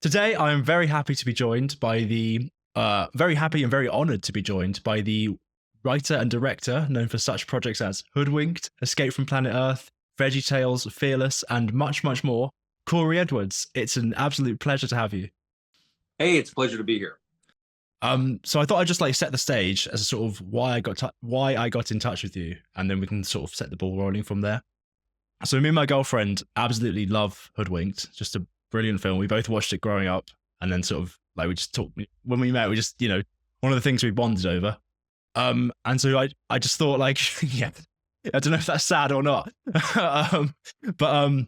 Today, I am very happy to be joined by very happy and very honored to be joined by the writer and director known for such projects as Hoodwinked, Escape from Planet Earth, VeggieTales, Fearless, and much, much more, Cory Edwards. It's an absolute pleasure to have you. Hey, it's a pleasure to be here. So I thought I'd just set the stage as a sort of why I got in touch with you, and then we can sort of set the ball rolling from there. So me and my girlfriend absolutely love Hoodwinked. Just a brilliant film. We both watched it growing up, and then sort of we just talked when we met. We just one of the things we bonded over. And so I just thought yeah, I don't know if that's sad or not, but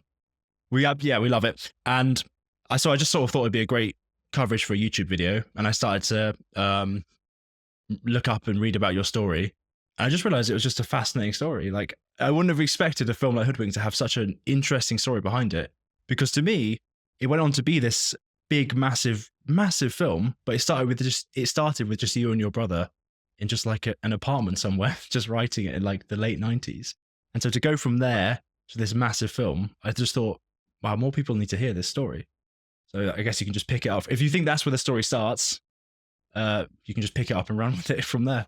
we love it, and I just sort of thought it'd be a great coverage for a YouTube video, and I started to look up and read about your story. I just realized it was just a fascinating story. I wouldn't have expected a film like Hoodwink to have such an interesting story behind it, because to me, it went on to be this big, massive film, but it started with just you and your brother in just an apartment somewhere, just writing it in the late 90s. And so to go from there to this massive film, I just thought, wow, more people need to hear this story. So I guess you can just pick it up. If you think that's where the story starts, you can just pick it up and run with it from there.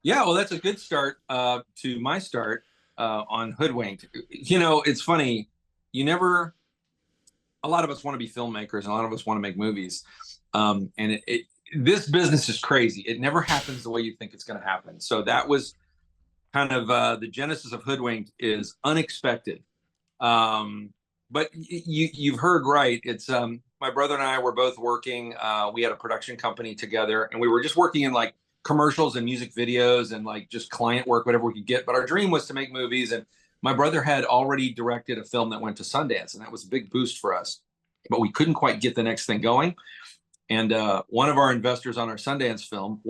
Yeah, well, that's a good start to my start on Hoodwinked. It's funny. A lot of us want to be filmmakers, and a lot of us want to make movies. And this business is crazy. It never happens the way you think it's going to happen. So that was kind of the genesis of Hoodwinked, is unexpected. But you've heard right. It's my brother and I were both working. We had a production company together, and we were just working in commercials and music videos and just client work, whatever we could get. But our dream was to make movies. And my brother had already directed a film that went to Sundance, and that was a big boost for us. But we couldn't quite get the next thing going. And one of our investors on our Sundance film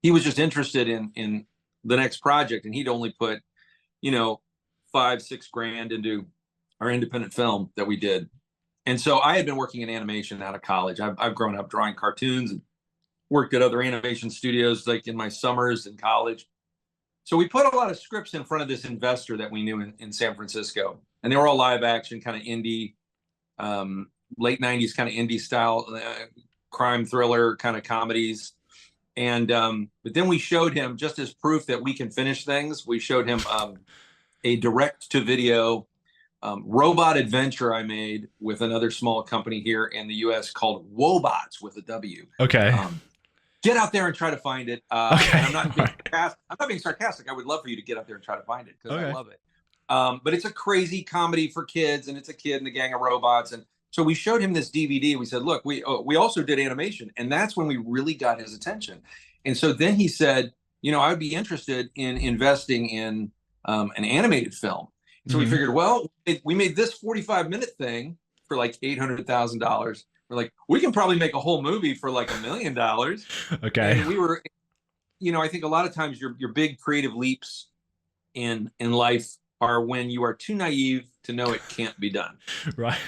he was just interested in the next project, and he'd only put, $5-6 grand into our independent film that we did. And so I had been working in animation out of college. I've grown up drawing cartoons and worked at other animation studios in my summers in college. So we put a lot of scripts in front of this investor that we knew in San Francisco, and they were all live action, kind of indie, late 90s kind of indie style, crime thriller kind of comedies. And but then we showed him, just as proof that we can finish things, we showed him a direct to video robot adventure I made with another small company here in the US called Wobots, with a W. Okay. Get out there and try to find it. Okay. And I'm not being sarcastic. I would love for you to get out there and try to find it, because I love it. But it's a crazy comedy for kids, and it's a kid and a gang of robots. And so we showed him this DVD. We said, look, we also did animation. And that's when we really got his attention. And so then he said, I would be interested in investing in an animated film. And so we figured, well, we made this 45-minute thing for $800,000. We're like, we can probably make a whole movie for $1 million. Okay. And we were, I think a lot of times your big creative leaps in life are when you are too naive to know it can't be done. Right.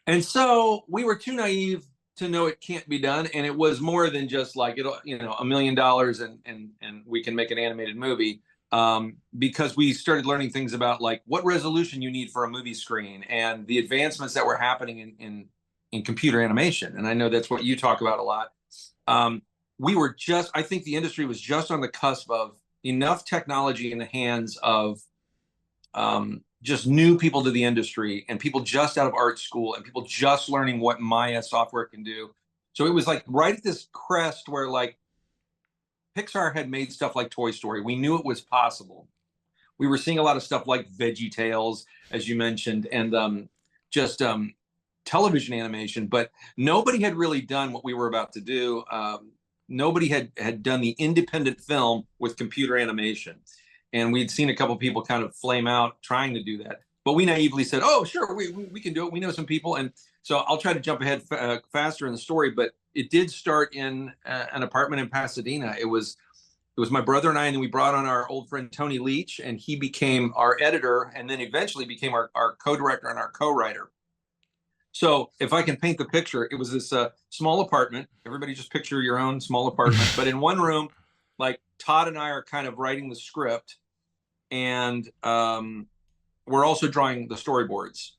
And so we were too naive to know it can't be done. And it was more than just $1 million and we can make an animated movie. Because we started learning things about what resolution you need for a movie screen, and the advancements that were happening in computer animation. And I know that's what you talk about a lot. I think the industry was just on the cusp of enough technology in the hands of just new people to the industry, and people just out of art school, and people just learning what Maya software can do. So it was right at this crest where Pixar had made stuff like Toy Story. We knew it was possible. We were seeing a lot of stuff like VeggieTales, as you mentioned, and just television animation, but nobody had really done what we were about to do. Nobody had done the independent film with computer animation. And we'd seen a couple of people kind of flame out trying to do that. But we naively said, oh, sure, we can do it. We know some people. And so I'll try to jump ahead faster in the story, but it did start in an apartment in Pasadena. It was my brother and I, and then we brought on our old friend Tony Leach, and he became our editor, and then eventually became our co-director and our co-writer. So if I can paint the picture, it was this small apartment. Everybody just picture your own small apartment. But in one room, Todd and I are kind of writing the script, and we're also drawing the storyboards.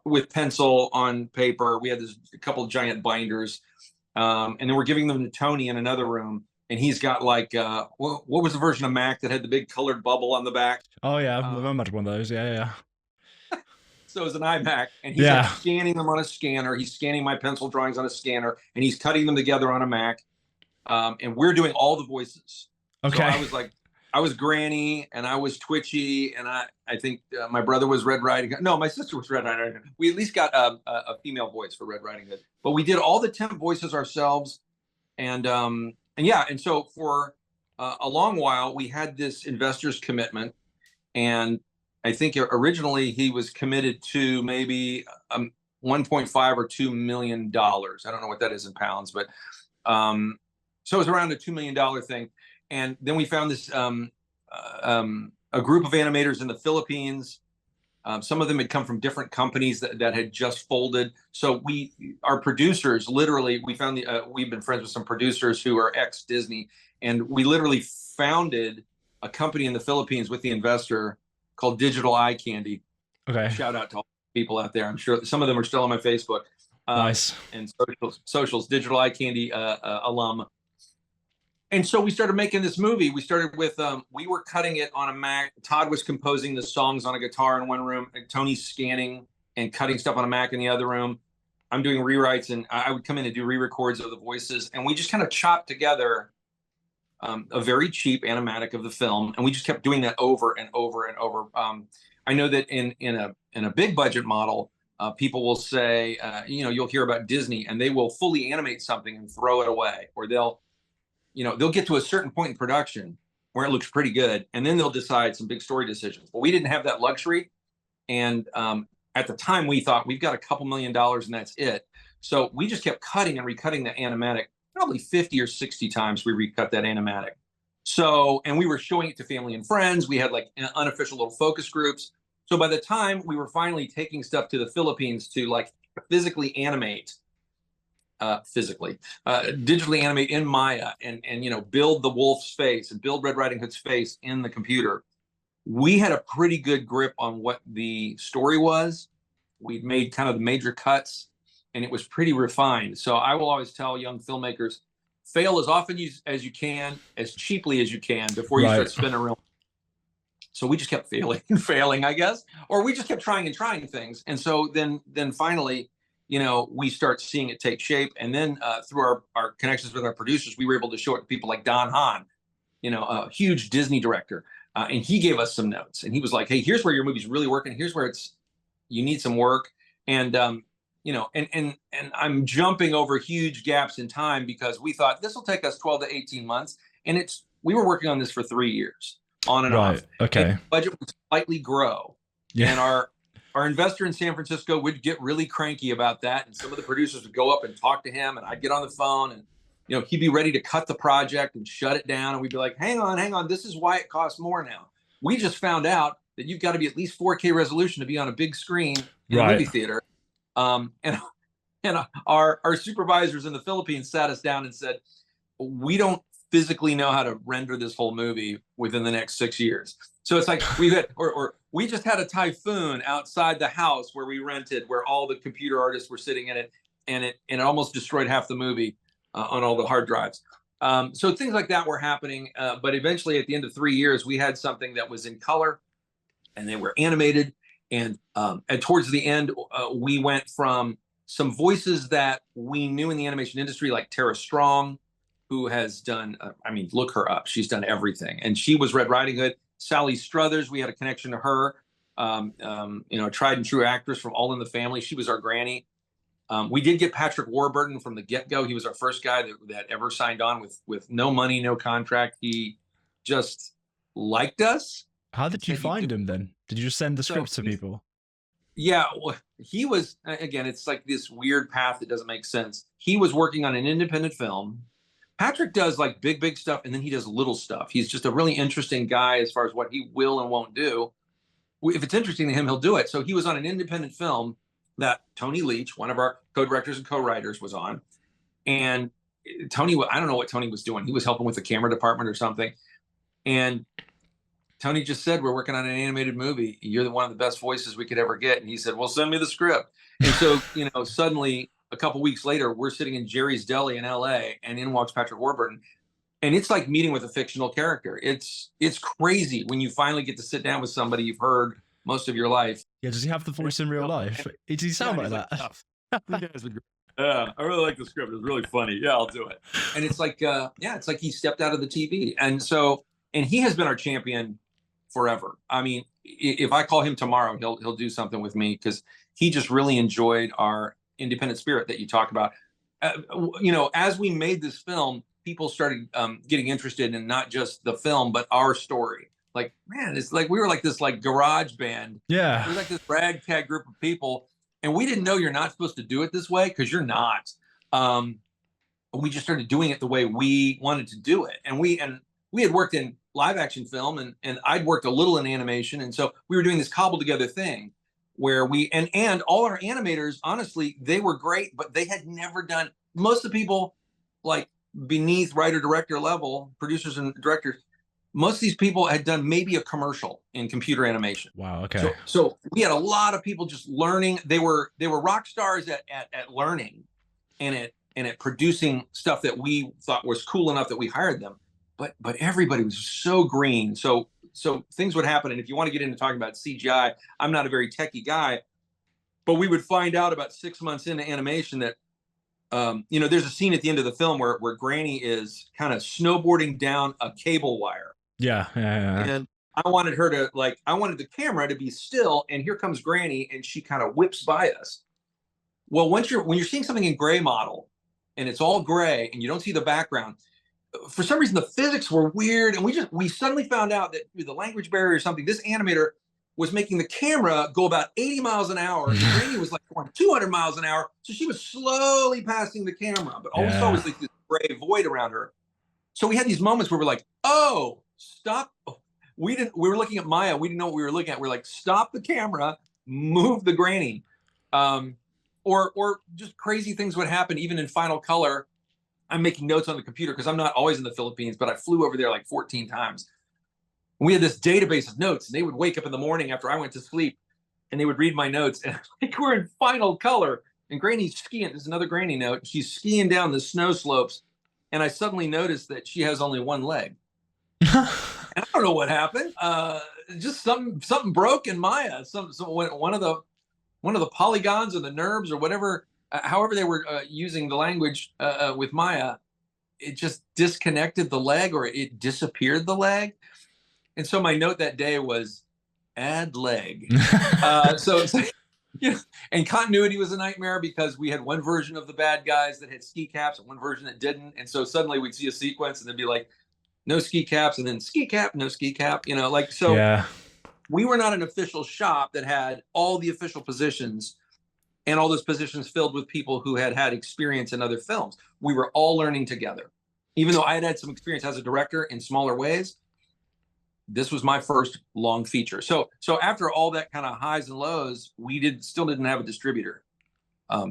with pencil on paper. We had a couple of giant binders, and then we're giving them to Tony in another room, and he's got like what was the version of Mac that had the big colored bubble on the back? Oh yeah, I remember one of those. Yeah, yeah. So it's an iMac, and he's like Yeah. scanning them on a scanner. He's scanning my pencil drawings on a scanner, and he's cutting them together on a Mac. And we're doing all the voices. Okay. So I was like, I was Granny, and I was Twitchy, and I think my brother was Red Riding Hood. No, my sister was Red Riding Hood. We at least got a female voice for Red Riding Hood, but we did all the temp voices ourselves. And yeah, and so for a long while, we had this investor's commitment, and I think originally he was committed to maybe 1.5 or $2 million. I don't know what that is in pounds, but so it was around a $2 million thing. And then we found this a group of animators in the Philippines. Some of them had come from different companies that had just folded. So our producers, literally, we found we've been friends with some producers who are ex-Disney, and we literally founded a company in the Philippines with the investor called Digital Eye Candy. Okay. Shout out to all the people out there. I'm sure some of them are still on my Facebook. Nice. And socials, Digital Eye Candy alum. And so we started making this movie. We started with, we were cutting it on a Mac. Todd was composing the songs on a guitar in one room, and Tony's scanning and cutting stuff on a Mac in the other room. I'm doing rewrites, and I would come in and do re-records of the voices. And we just kind of chopped together a very cheap animatic of the film. And we just kept doing that over and over and over. I know that in a big budget model, people will say, you'll hear about Disney, and they will fully animate something and throw it away, or they'll get to a certain point in production where it looks pretty good, and then they'll decide some big story decisions. But we didn't have that luxury. And at the time, we thought we've got a couple $1 million and that's it. So we just kept cutting and recutting the animatic. Probably 50 or 60 times we recut that animatic. So, and we were showing it to family and friends. We had like unofficial little focus groups. So by the time we were finally taking stuff to the Philippines to like physically animate, digitally animate in Maya, and build the wolf's face and build Red Riding Hood's face in the computer, we had a pretty good grip on what the story was. We'd made kind of the major cuts, and it was pretty refined. So I will always tell young filmmakers, fail as often as you can, as cheaply as you can, before you start spinning real. So we just kept failing and failing, I guess, or we just kept trying and trying things. And so then finally, we start seeing it take shape. And then through our connections with our producers, we were able to show it to people like Don Hahn, a huge Disney director. And he gave us some notes, and he was like, hey, here's where your movie's really working. Here's where you need some work. And, and I'm jumping over huge gaps in time, because we thought this will take us 12 to 18 months. And we were working on this for 3 years on and off. Okay. And the budget would slightly grow. Yeah. And our investor in San Francisco would get really cranky about that. And some of the producers would go up and talk to him, and I'd get on the phone, and, he'd be ready to cut the project and shut it down. And we'd be like, hang on. This is why it costs more now. We just found out that you've got to be at least 4K resolution to be on a big screen in a movie theater. And our supervisors in the Philippines sat us down and said, we don't physically know how to render this whole movie within the next 6 years. So it's like we just had a typhoon outside the house where we rented, where all the computer artists were sitting in it, and it almost destroyed half the movie on all the hard drives. So things like that were happening. But eventually, at the end of 3 years, we had something that was in color, and they were animated. And towards the end, we went from some voices that we knew in the animation industry, like Tara Strong, who has done, look her up. She's done everything. And she was Red Riding Hood. Sally Struthers, we had a connection to her, tried and true actress from All in the Family. She was our granny. We did get Patrick Warburton from the get-go. He was our first guy that ever signed on with no money, no contract. He just liked us. How did you find him then? Did you just send the scripts to people? Yeah, well, he was, again, it's like this weird path that doesn't make sense. He was working on an independent film. Patrick does like big stuff, and then he does little stuff. He's just a really interesting guy as far as what he will and won't do. If it's interesting to him, he'll do it. So he was on an independent film that Tony Leach, one of our co-directors and co-writers, was on. And Tony, I don't know what Tony was doing. He was helping with the camera department or something. And Tony just said we're working on an animated movie. You're one of the best voices we could ever get. And he said, well, send me the script. And so, you know, suddenly a couple weeks later, we're sitting in Jerry's Deli in LA, and in walks Patrick Warburton. And it's like meeting with a fictional character. It's crazy when you finally get to sit down with somebody you've heard most of your life. Yeah, does he have the voice in real life? Does he sound like that? Yeah, I really like the script. It's really funny. Yeah, I'll do it. And it's like, yeah, it's like he stepped out of the TV. And so, and he has been our champion forever. I mean, if I call him tomorrow, he'll do something with me, because he just really enjoyed our independent spirit that you talk about. You know, as we made this film, people started getting interested in not just the film, but our story. Like, man, it's like we were like this like garage band. Yeah. We were like this ragtag group of people. And we didn't know you're not supposed to do it this way, because you're not. We just started doing it the way we wanted to do it. And we had worked in live action film, and I'd worked a little in animation. And so we were doing this cobbled together thing where we, and all our animators, honestly, they were great, but they had never done, most of the people like beneath writer director level, producers and directors, most of these people had done maybe a commercial in computer animation. Wow. Okay. So we had a lot of people just learning. They were rock stars at learning and at producing stuff that we thought was cool enough that we hired them. But everybody was so green. So things would happen. And if you want to get into talking about CGI, I'm not a very techie guy, but we would find out about 6 months into animation that, you know, there's a scene at the end of the film where Granny is kind of snowboarding down a cable wire. Yeah. And I wanted her to I wanted the camera to be still, and here comes Granny, and she kind of whips by us. Well, when you're seeing something in gray model, and it's all gray, and you don't see the background, for some reason the physics were weird, and we suddenly found out that through the language barrier or something, this animator was making the camera go about 80 miles an hour, and Granny was like going 200 miles an hour, so she was slowly passing the camera, but all we saw was like this gray void around her. So we had these moments where we're like, oh, stop. We were looking at Maya. We didn't know what we were looking at. We're like, stop the camera, move the Granny. Or just crazy things would happen even in Final Color. I'm making notes on the computer because I'm not always in the Philippines, but I flew over there like 14 times. We had this database of notes, and they would wake up in the morning after I went to sleep, and they would read my notes. And like, we're in Final Color, and Granny's skiing. There's another Granny note. She's skiing down the snow slopes, and I suddenly noticed that she has only one leg. And I don't know what happened. Just something broke in Maya. One of the polygons or the NURBS or whatever, however they were using the language with Maya, it just disconnected the leg, or it disappeared the leg. And so my note that day was add leg. So it's like, you know, and continuity was a nightmare because we had one version of the bad guys that had ski caps and one version that didn't. And so suddenly we'd see a sequence and they'd be like, no ski caps, and then ski cap, no ski cap, you know, like, so yeah. We were not an official shop that had all the official positions and all those positions filled with people who had experience in other films. We were all learning together. Even though I had some experience as a director in smaller ways, this was my first long feature. So after all that kind of highs and lows, we still didn't have a distributor.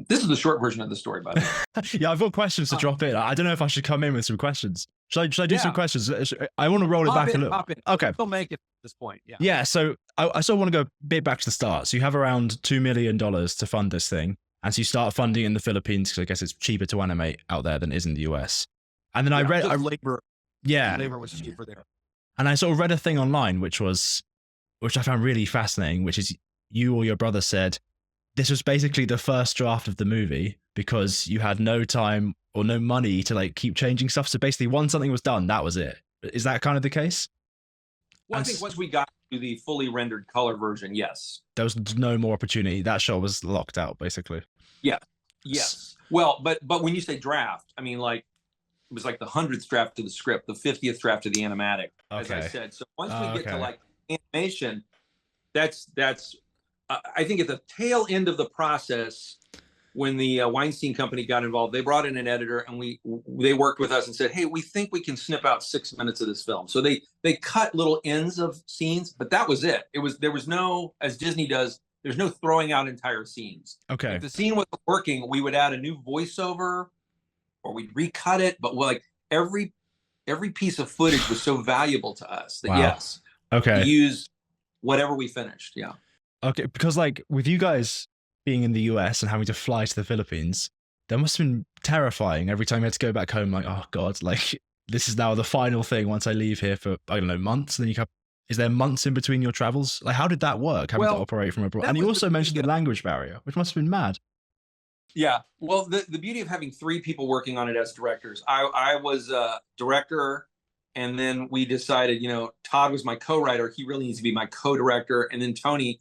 This is the short version of the story, by the way. Yeah, I've got questions to drop in. I don't know if I should come in with some questions. Should I do some questions? I want to roll it back a little. Okay. They'll make it at this point. Yeah. Yeah. So I still want to go a bit back to the start. So you have around $2 million to fund this thing. And so you start funding in the Philippines because I guess it's cheaper to animate out there than it is in the US. And then I read labor. Yeah. Labor was cheaper there. And I sort of read a thing online, which I found really fascinating, which is you or your brother said this was basically the first draft of the movie because you had no time or no money to like keep changing stuff. So basically once something was done, that was it. Is that kind of the case? Well, I think once we got to the fully rendered color version, yes. There was no more opportunity. That shot was locked out, basically. Yeah. Yes. Well, but when you say draft, I mean, like, it was like the 100th draft to the script, the 50th draft to the animatic, as I said. So once we get to like animation, that's I think at the tail end of the process, when the Weinstein company got involved, they brought in an editor, and they worked with us and said, hey, we think we can snip out 6 minutes of this film. So they cut little ends of scenes, but that was it. There was no, as Disney does, there's no throwing out entire scenes. Okay. If the scene wasn't working, we would add a new voiceover or we'd recut it. But like every piece of footage was so valuable to us that yes, Okay. use whatever we finished. Yeah. Okay, because like with you guys being in the US and having to fly to the Philippines, that must have been terrifying every time you had to go back home. Like, oh god, like this is now the final thing. Once I leave here for I don't know months, and then you have. Is there months in between your travels? Like, how did that work? Having to Well, operate from abroad, that and you was also the mentioned beauty the language barrier, which must have been mad. Yeah. Well, the beauty of having three people working on it as directors, I was a director, and then we decided, Todd was my co-writer. He really needs to be my co-director. And then Tony,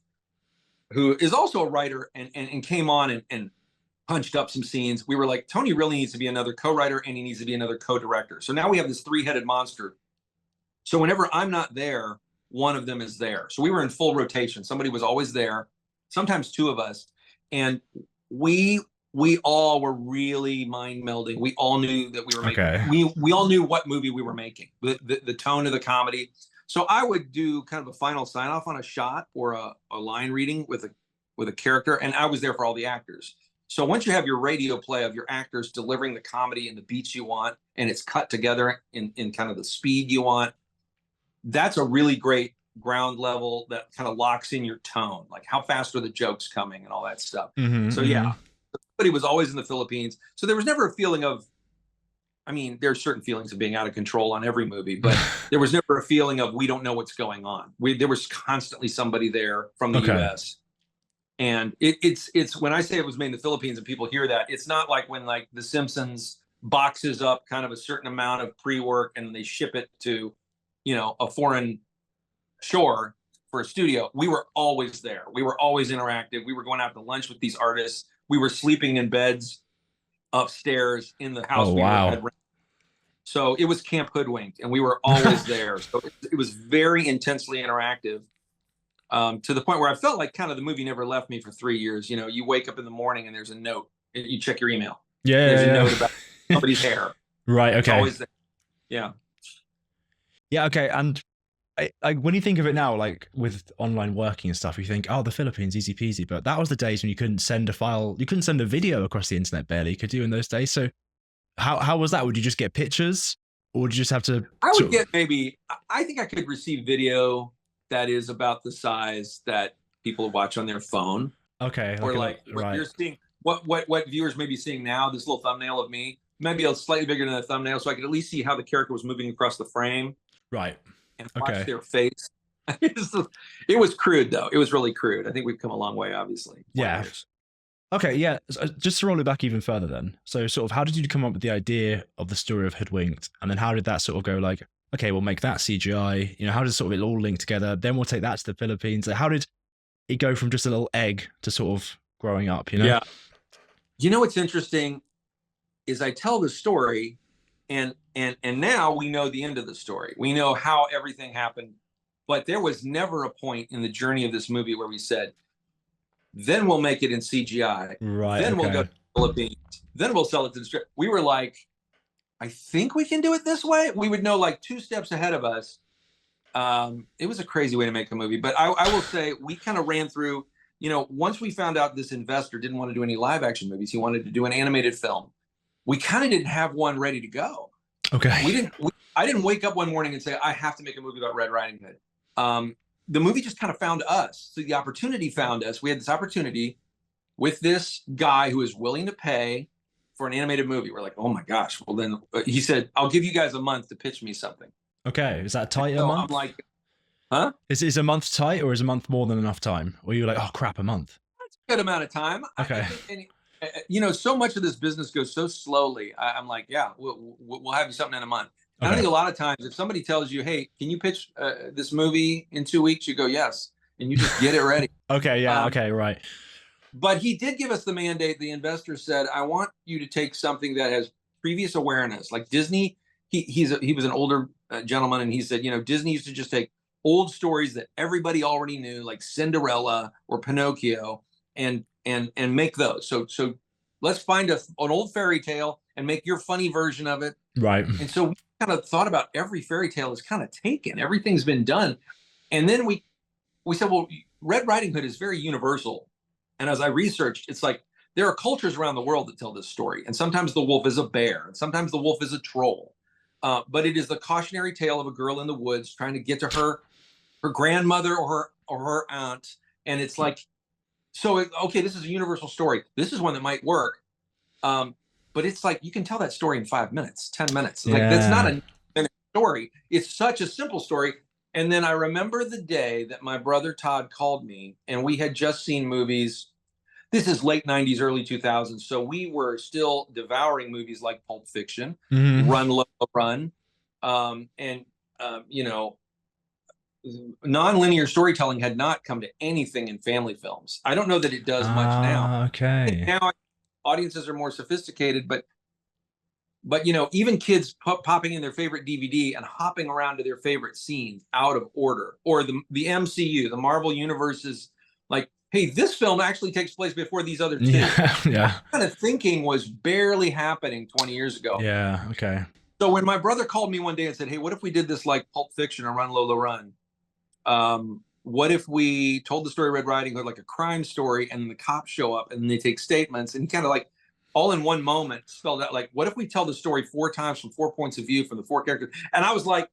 who is also a writer and came on and punched up some scenes. We were like, Tony really needs to be another co-writer and he needs to be another co-director. So now we have this three-headed monster. So whenever I'm not there, one of them is there. So we were in full rotation. Somebody was always there, sometimes two of us. And we all were really mind melding. We all knew that we were making, we all knew what movie we were making, the tone of the comedy. So I would do kind of a final sign off on a shot or a line reading with a character. And I was there for all the actors. So once you have your radio play of your actors delivering the comedy and the beats you want, and it's cut together in kind of the speed you want, that's a really great ground level that kind of locks in your tone, like how fast are the jokes coming and all that stuff. So yeah, everybody was always in the Philippines. So there was never a feeling of, I mean, there's certain feelings of being out of control on every movie, but there was never a feeling of we don't know what's going on. There was constantly somebody there from the US. And it's when I say it was made in the Philippines and people hear that, it's not like when like The Simpsons boxes up kind of a certain amount of pre-work and they ship it to, a foreign shore for a studio. We were always there. We were always interactive. We were going out to lunch with these artists. We were sleeping in beds upstairs in the house. So it was Camp Hoodwinked, and we were always there. So it was very intensely interactive, to the point where I felt like kind of the movie never left me for 3 years. You wake up in the morning and there's a note. You check your email. There's a note about somebody's hair. Right. Okay. It's always there. Yeah. Yeah. Okay. And like when you think of it now, like with online working and stuff, you think, oh, the Philippines, easy peasy. But that was the days when you couldn't send a file, you couldn't send a video across the internet barely, could you, in those days? So how was that? Would you just get pictures, or would you just have to? I would get I think I could receive video that is about the size that people watch on their phone. Okay. Or like right. You're seeing what viewers may be seeing now, this little thumbnail of me, maybe a slightly bigger than the thumbnail, so I could at least see how the character was moving across the frame. Right. And watch their face. It was crude though. It was really crude. I think we've come a long way, obviously. Yeah. Okay, yeah. So just to roll it back even further then. So sort of how did you come up with the idea of the story of Hoodwinked? And then how did that sort of go like, okay, we'll make that CGI. How does sort of it all link together? Then we'll take that to the Philippines. Like, how did it go from just a little egg to sort of growing up, Yeah. What's interesting is I tell the story and now we know the end of the story. We know how everything happened, but there was never a point in the journey of this movie where we said, then we'll make it in CGI. Right. Then we'll go to the Philippines. Then we'll sell it to the strip. We were like, I think we can do it this way. We would know like 2 steps ahead of us. It was a crazy way to make a movie, but I will say we kind of ran through, once we found out this investor didn't want to do any live action movies, he wanted to do an animated film. We kind of didn't have one ready to go. Okay. I didn't wake up one morning and say, I have to make a movie about Red Riding Hood. The movie just kind of found us. So the opportunity found us. We had this opportunity with this guy who is willing to pay for an animated movie. We're like, oh my gosh. Well, then he said, I'll give you guys a month to pitch me something. Okay. Is that tight, a month? I'm like, huh? Is a month tight, or is a month more than enough time? Or you're like, oh crap, a month? That's a good amount of time. Okay. So much of this business goes so slowly. I'm like, yeah, we'll have you something in a month. Okay. I think a lot of times if somebody tells you, hey, can you pitch this movie in 2 weeks? You go, yes. And you just get it ready. Okay. Yeah. Okay. Right. But he did give us the mandate. The investor said, I want you to take something that has previous awareness. Like Disney, he was an older gentleman, and he said, Disney used to just take old stories that everybody already knew, like Cinderella or Pinocchio, and make those. So let's find an old fairy tale and make your funny version of it. Right. And so we kind of thought about every fairy tale is kind of taken. Everything's been done. And then we said, well, Red Riding Hood is very universal. And as I researched, it's like there are cultures around the world that tell this story. And sometimes the wolf is a bear, and sometimes the wolf is a troll. But it is the cautionary tale of a girl in the woods trying to get to her her grandmother or her aunt, and it's like, so okay, this is a universal story. This is one that might work, but it's like you can tell that story in 5 minutes, 10 minutes. It's like that's not a minute story. It's such a simple story. And then I remember the day that my brother Todd called me, and we had just seen movies. This is late 90s, early 2000s. So we were still devouring movies like Pulp Fiction, Run Lola Run, and you know, non-linear storytelling had not come to anything in family films. I don't know that it does much now. Okay. Now audiences are more sophisticated, but you know, even kids popping in their favorite DVD and hopping around to their favorite scenes out of order, or the MCU, the Marvel universe is like, hey, this film actually takes place before these other two. Yeah. That kind of thinking was barely happening 20 years ago. Yeah. Okay. So when my brother called me one day and said, hey, what if we did this like Pulp Fiction or Run Lola Run? What if we told the story of Red Riding Hood like a crime story, and the cops show up and they take statements, and he kind of like all in one moment spelled out like, what if we tell the story 4 times from 4 points of view from the 4 characters? And I was like,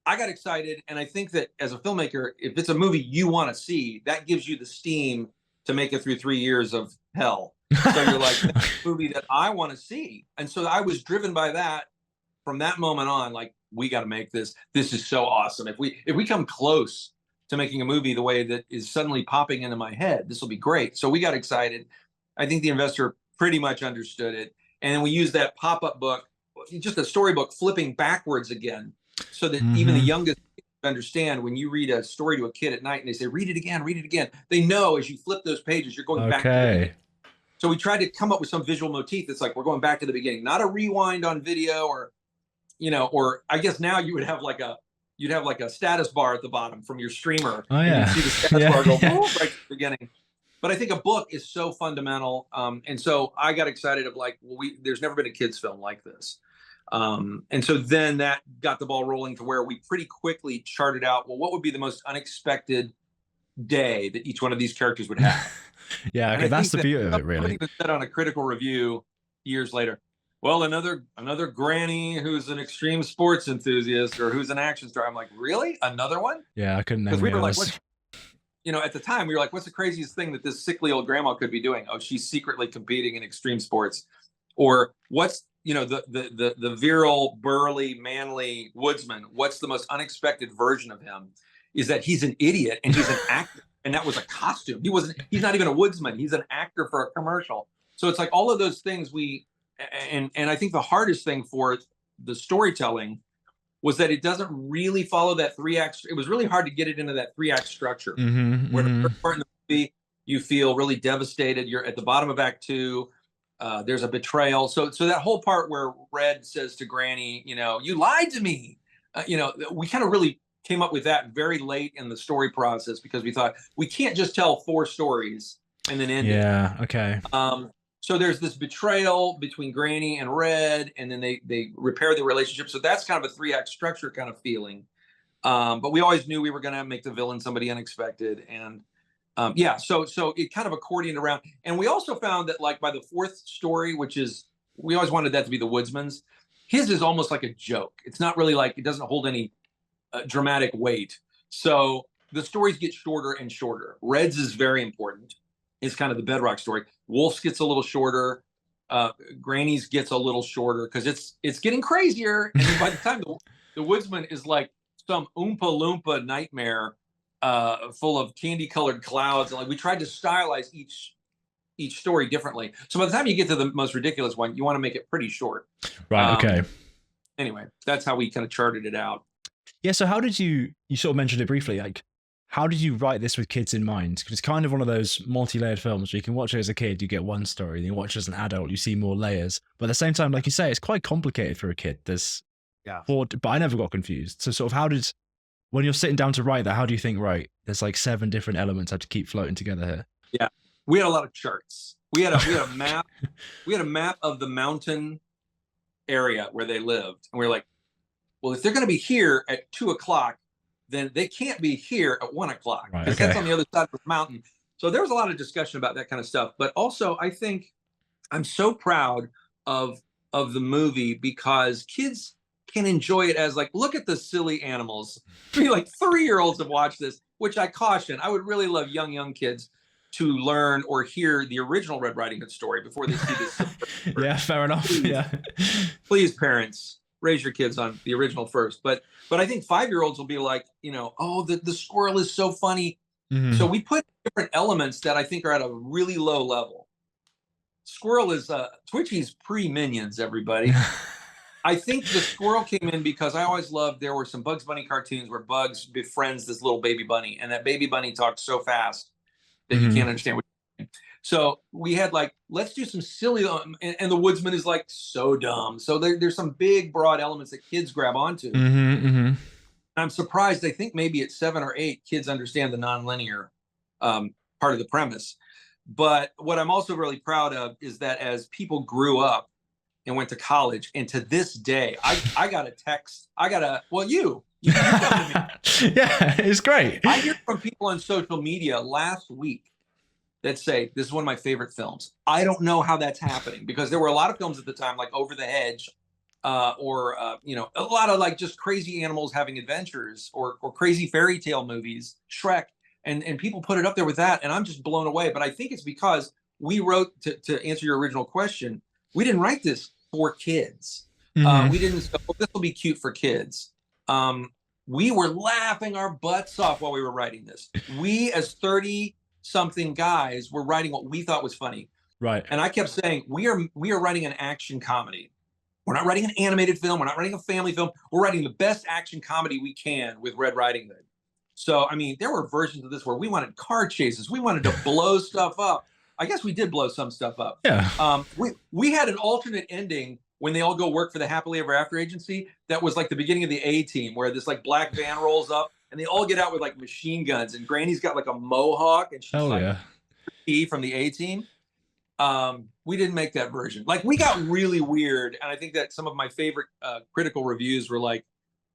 I got excited. And I think that as a filmmaker, if it's a movie you want to see, that gives you the steam to make it through 3 years of hell. So you're like, that's a movie that I want to see. And so I was driven by that from that moment on, like, we got to make this. This is so awesome. If we come close to making a movie the way that is suddenly popping into my head, this will be great. So we got excited. I think the investor pretty much understood it. And then we used that pop-up book, just a storybook, flipping backwards again, so that even the youngest understand. When you read a story to a kid at night and they say, read it again, they know as you flip those pages, you're going back to the beginning. So we tried to come up with some visual motif that's like, we're going back to the beginning, not a rewind on video, or, you know, or I guess now you would have like you'd have like a status bar at the bottom from your streamer. Oh, yeah. And you'd see the status bar go right to the beginning. But I think a book is so fundamental. And so I got excited of like, well, there's never been a kid's film like this. And so then that got the ball rolling to where we pretty quickly charted out, well, what would be the most unexpected day that each one of these characters would have? Yeah, okay, that's the beauty of it, really. Somebody said on a critical review years later, well, another granny who's an extreme sports enthusiast or who's an action star. I'm like, really? Another one? Yeah, I couldn't. Because we were like, you know, at the time we were like, what's the craziest thing that this sickly old grandma could be doing? Oh, she's secretly competing in extreme sports. Or what's, you know, the virile, burly, manly woodsman, what's the most unexpected version of him? Is that he's an idiot and he's an actor, and that was a costume. He's not even a woodsman. He's an actor for a commercial. So it's like all of those things and I think the hardest thing for the storytelling was that it doesn't really follow that 3-act. It was really hard to get it into that 3-act structure. Where the first part in the movie, you feel really devastated. You're at the bottom of Act 2. There's a betrayal. So that whole part where Red says to Granny, you know, you lied to me. You know, we kind of really came up with that very late in the story process, because we thought we can't just tell 4 stories and then end it. Yeah. Okay. So there's this betrayal between Granny and Red, and then they repair the relationship. So that's kind of a 3-act structure kind of feeling. But we always knew we were going to make the villain somebody unexpected. And yeah, so it kind of accordioned around. And we also found that like by the 4th story, which is, we always wanted that to be the woodsman's, his is almost like a joke. It's not really like, it doesn't hold any dramatic weight. So the stories get shorter and shorter. Red's is very important. It's kind of the bedrock story. Wolf's gets a little shorter. Granny's gets a little shorter because it's getting crazier. And by the time the woodsman is like some Oompa Loompa nightmare full of candy-colored clouds. And like we tried to stylize each story differently. So by the time you get to the most ridiculous one, you want to make it pretty short. Right. Okay. Anyway, that's how we kind of charted it out. Yeah. So how did you sort of mentioned it briefly, like, how did you write this with kids in mind? Because it's kind of one of those multi-layered films where you can watch it as a kid, you get one story, then you watch it as an adult, you see more layers. But at the same time, like you say, it's quite complicated for a kid. There's 4, but I never got confused. So sort of when you're sitting down to write that, how do you think, right, there's like 7 different elements I have to keep floating together here? Yeah. We had a lot of charts. We had a map. We had a map of the mountain area where they lived. And we were like, well, if they're going to be here at 2 o'clock, then they can't be here at 1 o'clock, because that's on the other side of the mountain. So there was a lot of discussion about that kind of stuff. But also, I think I'm so proud of the movie, because kids can enjoy it as like, look at the silly animals. I mean, like 3-year-olds have watched this, which I caution. I would really love young kids to learn or hear the original Red Riding Hood story before they see this. Yeah, fair enough. Yeah. Please, parents, raise your kids on the original first. But I think 5-year-olds will be like, oh, the squirrel is so funny. Mhm. So we put different elements that I think are at a really low level. Squirrel is Twitchy's pre-Minions, everybody. I think the squirrel came in because I always loved, there were some Bugs Bunny cartoons where Bugs befriends this little baby bunny, and that baby bunny talks so fast that you can't understand what you're saying. So we had like, let's do some silly, and the woodsman is like so dumb. So there's some big, broad elements that kids grab onto. I'm surprised. I think maybe at 7 or 8, kids understand the nonlinear part of the premise. But what I'm also really proud of is that as people grew up and went to college, and to this day, I got a text. You come to me. Yeah, it's great. I hear from people on social media last week that say, this is one of my favorite films. I don't know how that's happening, because there were a lot of films at the time, like Over the Hedge, or a lot of like just crazy animals having adventures, or crazy fairy tale movies, Shrek, and people put it up there with that, and I'm just blown away. But I think it's because we wrote, to answer your original question, we didn't write this for kids. We didn't say, oh, this will be cute for kids. We were laughing our butts off while we were writing this. We, as 30-something guys, were writing what we thought was funny. Right. And I kept saying, we are writing an action comedy. We're not writing an animated film. We're not writing a family film. We're writing the best action comedy we can with Red Riding Hood. So, I mean, there were versions of this where we wanted car chases. We wanted to blow stuff up. I guess we did blow some stuff up. Yeah. We had an alternate ending when they all go work for the Happily Ever After agency. That was like the beginning of the A-Team, where this like black van rolls up and they all get out with like machine guns, and Granny's got like a mohawk, and she's E from the A-Team. We didn't make that version. Like, we got really weird, and I think that some of my favorite critical reviews were like,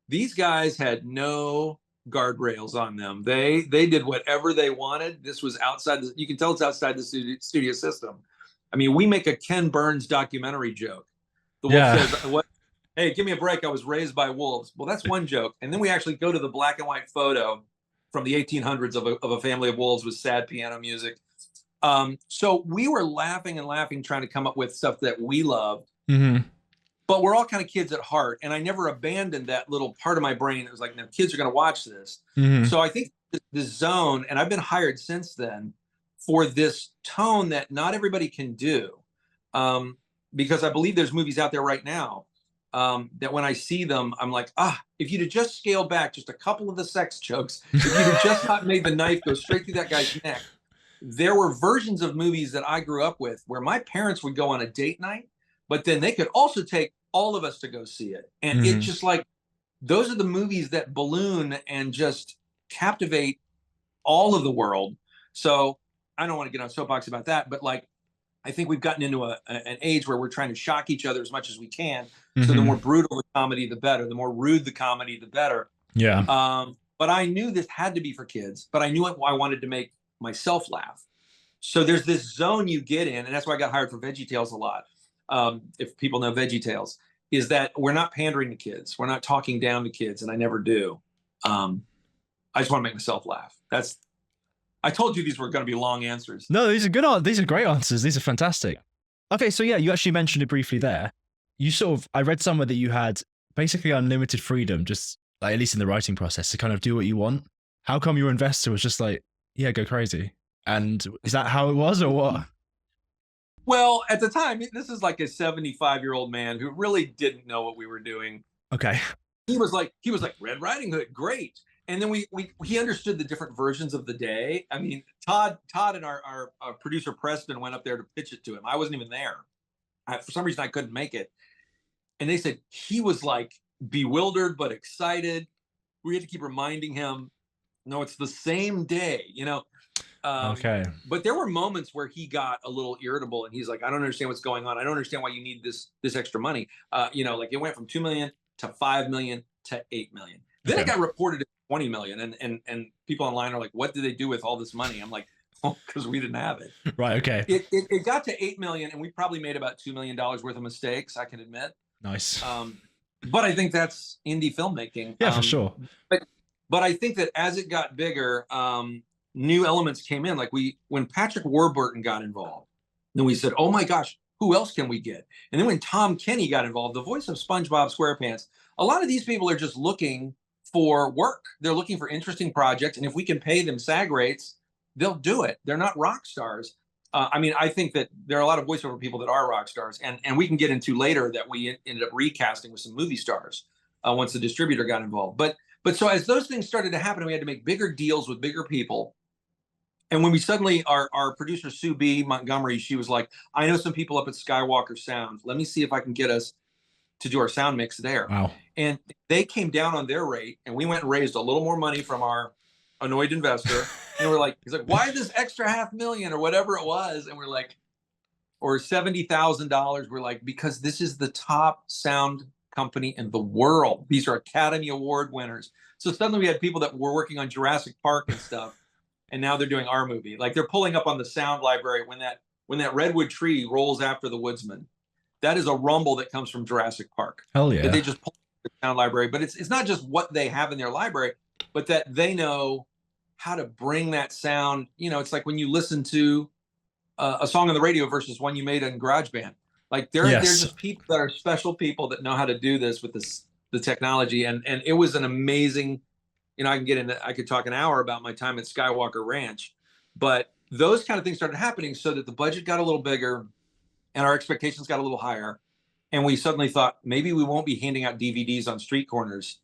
these guys had no guardrails on them. They did whatever they wanted. This was outside you can tell it's outside the studio system. I mean, we make a Ken Burns documentary joke. The wolf says, "What? Hey, give me a break. I was raised by wolves." Well, that's one joke. And then we actually go to the black and white photo from the 1800s of a family of wolves with sad piano music. So we were laughing and laughing, trying to come up with stuff that we loved. But we're all kind of kids at heart, and I never abandoned that little part of my brain that was like, no, kids are going to watch this. So I think this zone, and I've been hired since then for this tone that not everybody can do, because I believe there's movies out there right now that when I see them, I'm like, if you'd have just scaled back just a couple of the sex jokes, if you'd have just not made the knife go straight through that guy's neck. There were versions of movies that I grew up with where my parents would go on a date night, but then they could also take all of us to go see it. And it's just like, those are the movies that balloon and just captivate all of the world. So I don't want to get on soapbox about that, but like, I think we've gotten into an age where we're trying to shock each other as much as we can. So the more brutal the comedy, the better. The more rude the comedy, the better. Yeah. But I knew this had to be for kids, but I knew I wanted to make myself laugh. So there's this zone you get in, and that's why I got hired for VeggieTales a lot. If people know VeggieTales, is that we're not pandering to kids. We're not talking down to kids, and I never do. I just want to make myself laugh. I told you these were going to be long answers. No, these are good. These are great answers. These are fantastic. Okay, so yeah, you actually mentioned it briefly there. You I read somewhere that you had basically unlimited freedom, just like, at least in the writing process, to kind of do what you want. How come your investor was just like, yeah, go crazy? And is that how it was, or what? Well, at the time, this is like a 75-year-old man who really didn't know what we were doing. Okay. He was like, Red Riding Hood, great. And then he understood the different versions of the day. I mean, Todd and our producer Preston went up there to pitch it to him. I wasn't even there. For some reason, I couldn't make it. And they said he was like bewildered but excited. We had to keep reminding him, no, it's the same day, Okay. But there were moments where he got a little irritable, and he's like, I don't understand what's going on. I don't understand why you need this extra money. Like, it went from $2 million to $5 million to $8 million. Then it got reported at $20 million, and people online are like, what did they do with all this money? I'm like, oh, because we didn't have it. Right. Okay. It got to $8 million, and we probably made about $2 million worth of mistakes, I can admit. Nice. but I think that's indie filmmaking. Yeah, for sure. But I think that as it got bigger, new elements came in. Like when Patrick Warburton got involved, then we said, oh my gosh, who else can we get? And then when Tom Kenny got involved, the voice of SpongeBob SquarePants, a lot of these people are just looking for work. They're looking for interesting projects. And if we can pay them SAG rates, they'll do it. They're not rock stars. I mean, I think that there are a lot of voiceover people that are rock stars. And we can get into later that we ended up recasting with some movie stars once the distributor got involved. But so as those things started to happen, we had to make bigger deals with bigger people. And when we suddenly, our producer, Sue B. Montgomery, she was like, I know some people up at Skywalker Sound. Let me see if I can get us to do our sound mix there. Wow. And they came down on their rate, and we went and raised a little more money from our annoyed investor. And we're like, he's like, why this extra $500,000 or whatever it was? And we're like, or $70,000. We're like, because this is the top sound company in the world. These are Academy Award winners. So suddenly we had people that were working on Jurassic Park and stuff, and now they're doing our movie. Like they're pulling up on the sound library when that redwood tree rolls after the woodsman. That is a rumble that comes from Jurassic Park. Hell yeah. That they just pull the sound library. But it's not just what they have in their library, but that they know how to bring that sound. You know, it's like when you listen to a song on the radio versus one you made in GarageBand. Like they're just people that are special people that know how to do this with the technology. And it was an amazing, you know, I could talk an hour about my time at Skywalker Ranch, but those kind of things started happening so that the budget got a little bigger and our expectations got a little higher. And we suddenly thought maybe we won't be handing out DVDs on street corners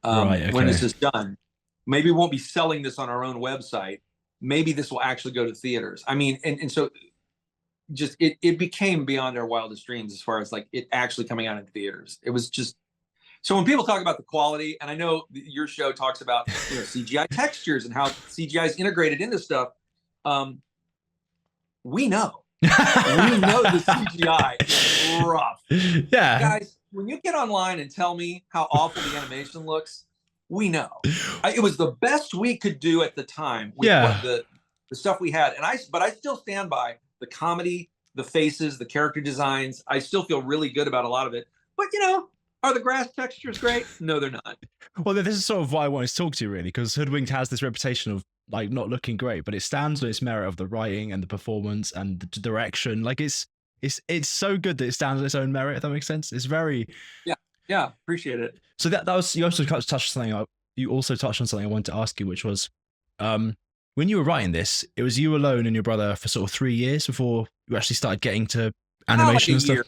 when this is done. Maybe we won't be selling this on our own website. Maybe this will actually go to theaters. I mean, and so just it became beyond our wildest dreams as far as like it actually coming out in theaters. It was just, so when people talk about the quality, and I know your show talks about, you know, CGI textures and how CGI is integrated into stuff, we know. We know the CGI is rough. Yeah. Guys, when you get online and tell me how awful the animation looks, we know. It was the best we could do at the time with what the stuff we had. But I still stand by the comedy, the faces, the character designs. I still feel really good about a lot of it. But, you know, are the grass textures great? No, they're not. Well, this is sort of why I wanted to talk to you, really, because Hoodwinked has this reputation of like not looking great, but it stands on its merit of the writing and the performance and the direction. Like it's so good that it stands on its own merit. If that makes sense. It's very yeah. Appreciate it. So that was, you also touched on something. You also touched on something I wanted to ask you, which was when you were writing this, it was you alone and your brother for sort of 3 years before you actually started getting to animation and stuff.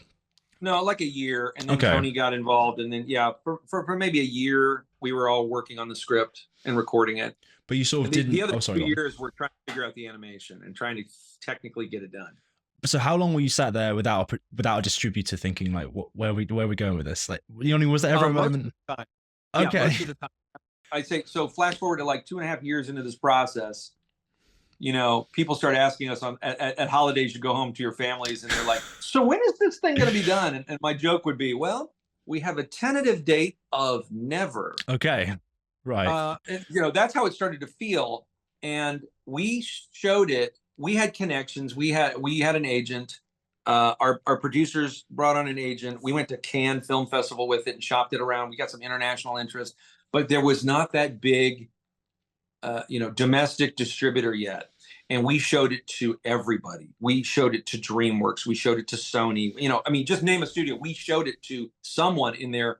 No, like a year, and then Tony got involved, and then for maybe a year we were all working on the script and recording it. But you sort of didn't. The other 2 years we're trying to figure out the animation and trying to technically get it done. So how long were you sat there without a distributor, thinking like, where are we going with this? Like, you know, was there ever a moment? Okay. Yeah, most of the time. I'd say so. Flash forward to like 2.5 years into this process. You know, people start asking us at holidays, you go home to your families and they're like, so when is this thing going to be done? And my joke would be, well, we have a tentative date of never. Okay. Right. You know, that's how it started to feel. And we showed it. We had connections. We had an agent. Our producers brought on an agent. We went to Cannes Film Festival with it and shopped it around. We got some international interest, but there was not that big, you know, domestic distributor yet. And we showed it to everybody. We showed it to DreamWorks. We showed it to Sony. You know, I mean, just name a studio. We showed it to someone in their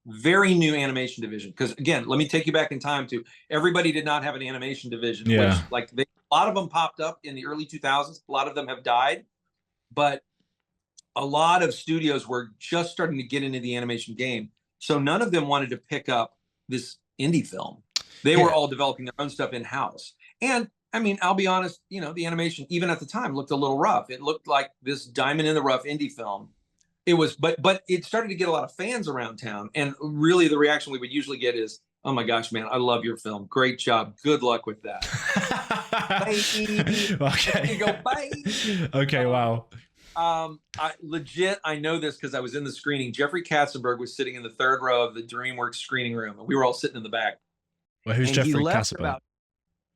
very new animation division. Because again, let me take you back in time to everybody did not have an animation division. Yeah. Which, like, a lot of them popped up in the early 2000s. A lot of them have died, but a lot of studios were just starting to get into the animation game. So none of them wanted to pick up this indie film. They were all developing their own stuff in-house. And I mean, I'll be honest, you know, the animation, even at the time, looked a little rough. It looked like this diamond in the rough indie film. It was, but it started to get a lot of fans around town. And really the reaction we would usually get is, oh my gosh, man, I love your film. Great job. Good luck with that. Bye. Okay. You go, bye. Okay, wow. I know this because I was in the screening. Jeffrey Katzenberg was sitting in the third row of the DreamWorks screening room, and we were all sitting in the back. Well, who's Jeffrey Katzenberg?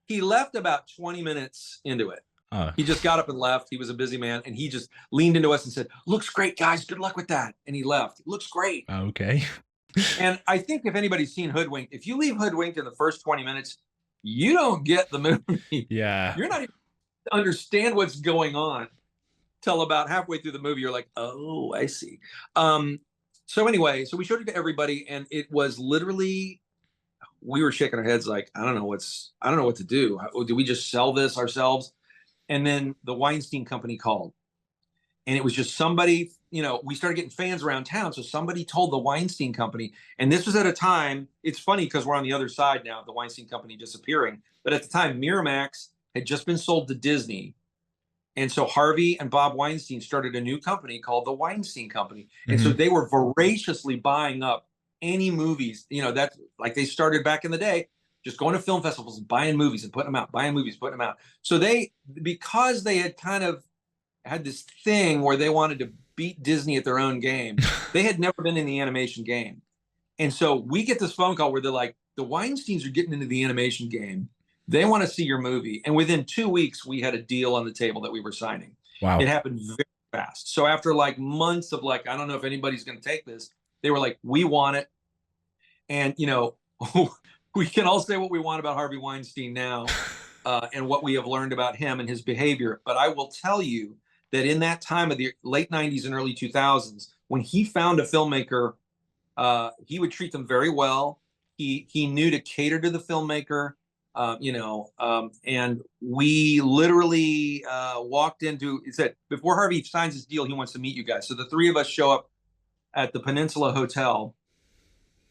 He left about 20 minutes into it. Oh, He just got up and left. He was a busy man, and he just leaned into us and said, "Looks great, guys. Good luck with that." And he left. Looks great. okay. And I think if anybody's seen Hoodwinked, if you leave Hoodwinked in the first 20 minutes, you don't get the movie. Yeah. You're not even understand what's going on till about halfway through the movie. You're like, oh, I see. So anyway, so we showed it to everybody, and it was literally, we were shaking our heads like, I don't know what to do. Do we just sell this ourselves? And then the Weinstein company called, and it was just somebody, we started getting fans around town. So somebody told the Weinstein company, and this was at a time, it's funny because we're on the other side now, the Weinstein company disappearing. But at the time, Miramax had just been sold to Disney. And so Harvey and Bob Weinstein started a new company called the Weinstein Company. And so they were voraciously buying up any movies, that's like they started back in the day, just going to film festivals and buying movies and putting them out, buying movies, putting them out. So because they had kind of had this thing where they wanted to beat Disney at their own game, they had never been in the animation game. And so we get this phone call where they're like, the Weinsteins are getting into the animation game. They want to see your movie. And within 2 weeks, we had a deal on the table that we were signing. Wow. It happened very fast. So after like months of like, I don't know if anybody's going to take this, they were like, we want it. And, we can all say what we want about Harvey Weinstein now and what we have learned about him and his behavior. But I will tell you that in that time of the late 90s and early 2000s, when he found a filmmaker, he would treat them very well. He knew to cater to the filmmaker, and we literally walked into, it said, before Harvey signs his deal, he wants to meet you guys. So the three of us show up at the Peninsula Hotel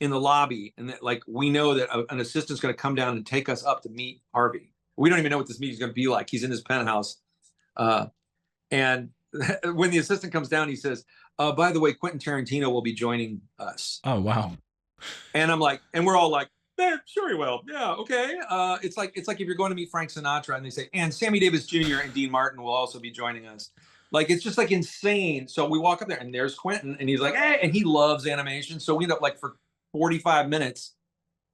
in the lobby, and like we know that an assistant's going to come down and take us up to meet Harvey. We don't even know what this meeting's going to be like. He's in his penthouse, and when the assistant comes down, he says, "By the way, Quentin Tarantino will be joining us." Oh, wow. And I'm like, and we're all like, "Sure he will. Yeah, okay." It's like if you're going to meet Frank Sinatra and they say, "And Sammy Davis Jr. and Dean Martin will also be joining us." Like, it's just like insane. So we walk up there, and there's Quentin, and he's like, "Hey," and he loves animation. So we end up like for 45 minutes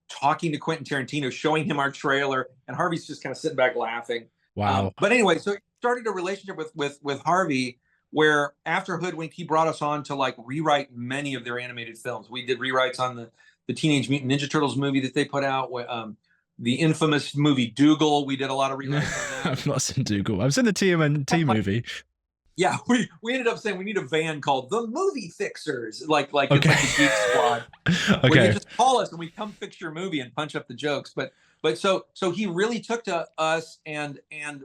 talking to Quentin Tarantino, showing him our trailer, and Harvey's just kind of sitting back laughing. Wow. But anyway, so it started a relationship with Harvey, where after Hoodwinked, he brought us on to like rewrite many of their animated films. We did rewrites on the Teenage Mutant Ninja Turtles movie that they put out, the infamous movie Dougal. We did a lot of rewrites on that. I've not seen Dougal. I've seen the TMNT movie. Yeah, we ended up saying we need a van called the Movie Fixers, like Okay. it's like the Geek Squad. Okay. Where you just call us and we come fix your movie and punch up the jokes. But so he really took to us, and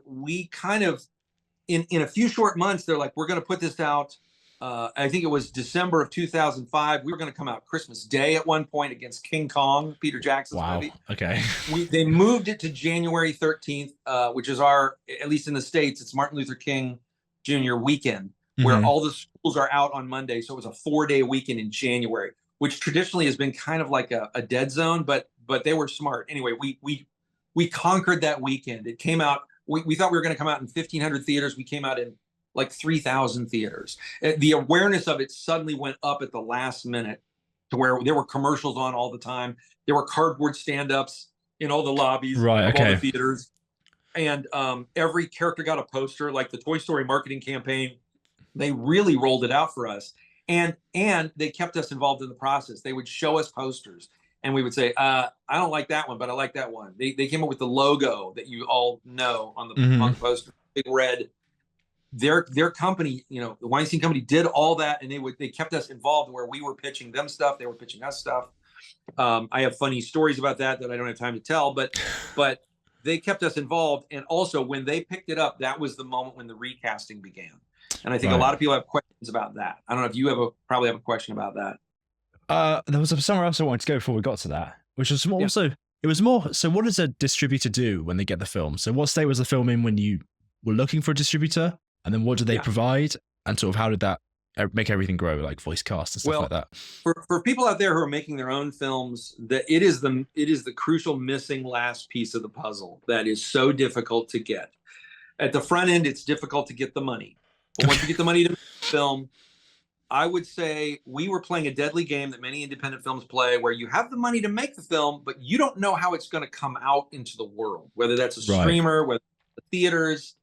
we kind of in a few short months, they're like, we're going to put this out. I think it was December of 2005. We were going to come out Christmas Day at one point against King Kong, Peter Jackson's movie. Okay. They moved it to January 13th, which is at least in the States, it's Martin Luther King Jr. weekend, where all the schools are out on Monday. So it was a 4-day weekend in January, which traditionally has been kind of like a dead zone, but they were smart. Anyway, we conquered that weekend. It came out, we thought we were going to come out in 1,500 theaters. We came out in like 3,000 theaters. The awareness of it suddenly went up at the last minute to where there were commercials on all the time. There were cardboard stand-ups in all the lobbies of all the theaters. And every character got a poster, like the Toy Story marketing campaign. They really rolled it out for us. And they kept us involved in the process. They would show us posters, and we would say, I don't like that one, but I like that one. They came up with the logo that you all know on the poster, big red. Their company, the Weinstein company, did all that, and they kept us involved where we were pitching them stuff, they were pitching us stuff. I have funny stories about that I don't have time to tell, but they kept us involved. And also, when they picked it up, that was the moment when the recasting began. And I think a lot of people have questions about that. I don't know if you probably have a question about that. There was somewhere else I wanted to go before we got to that, which was more so. It was more so. What does a distributor do when they get the film? So, what state was the film in when you were looking for a distributor, and then what did they provide, and sort of how did that make everything grow, like voice cast and stuff like that? For people out there who are making their own films, that it is the crucial missing last piece of the puzzle that is so difficult to get. At the front end, it's difficult to get the money. But once you get the money to make the film, I would say we were playing a deadly game that many independent films play, where you have the money to make the film, but you don't know how it's going to come out into the world, whether that's a streamer, whether it's the theaters.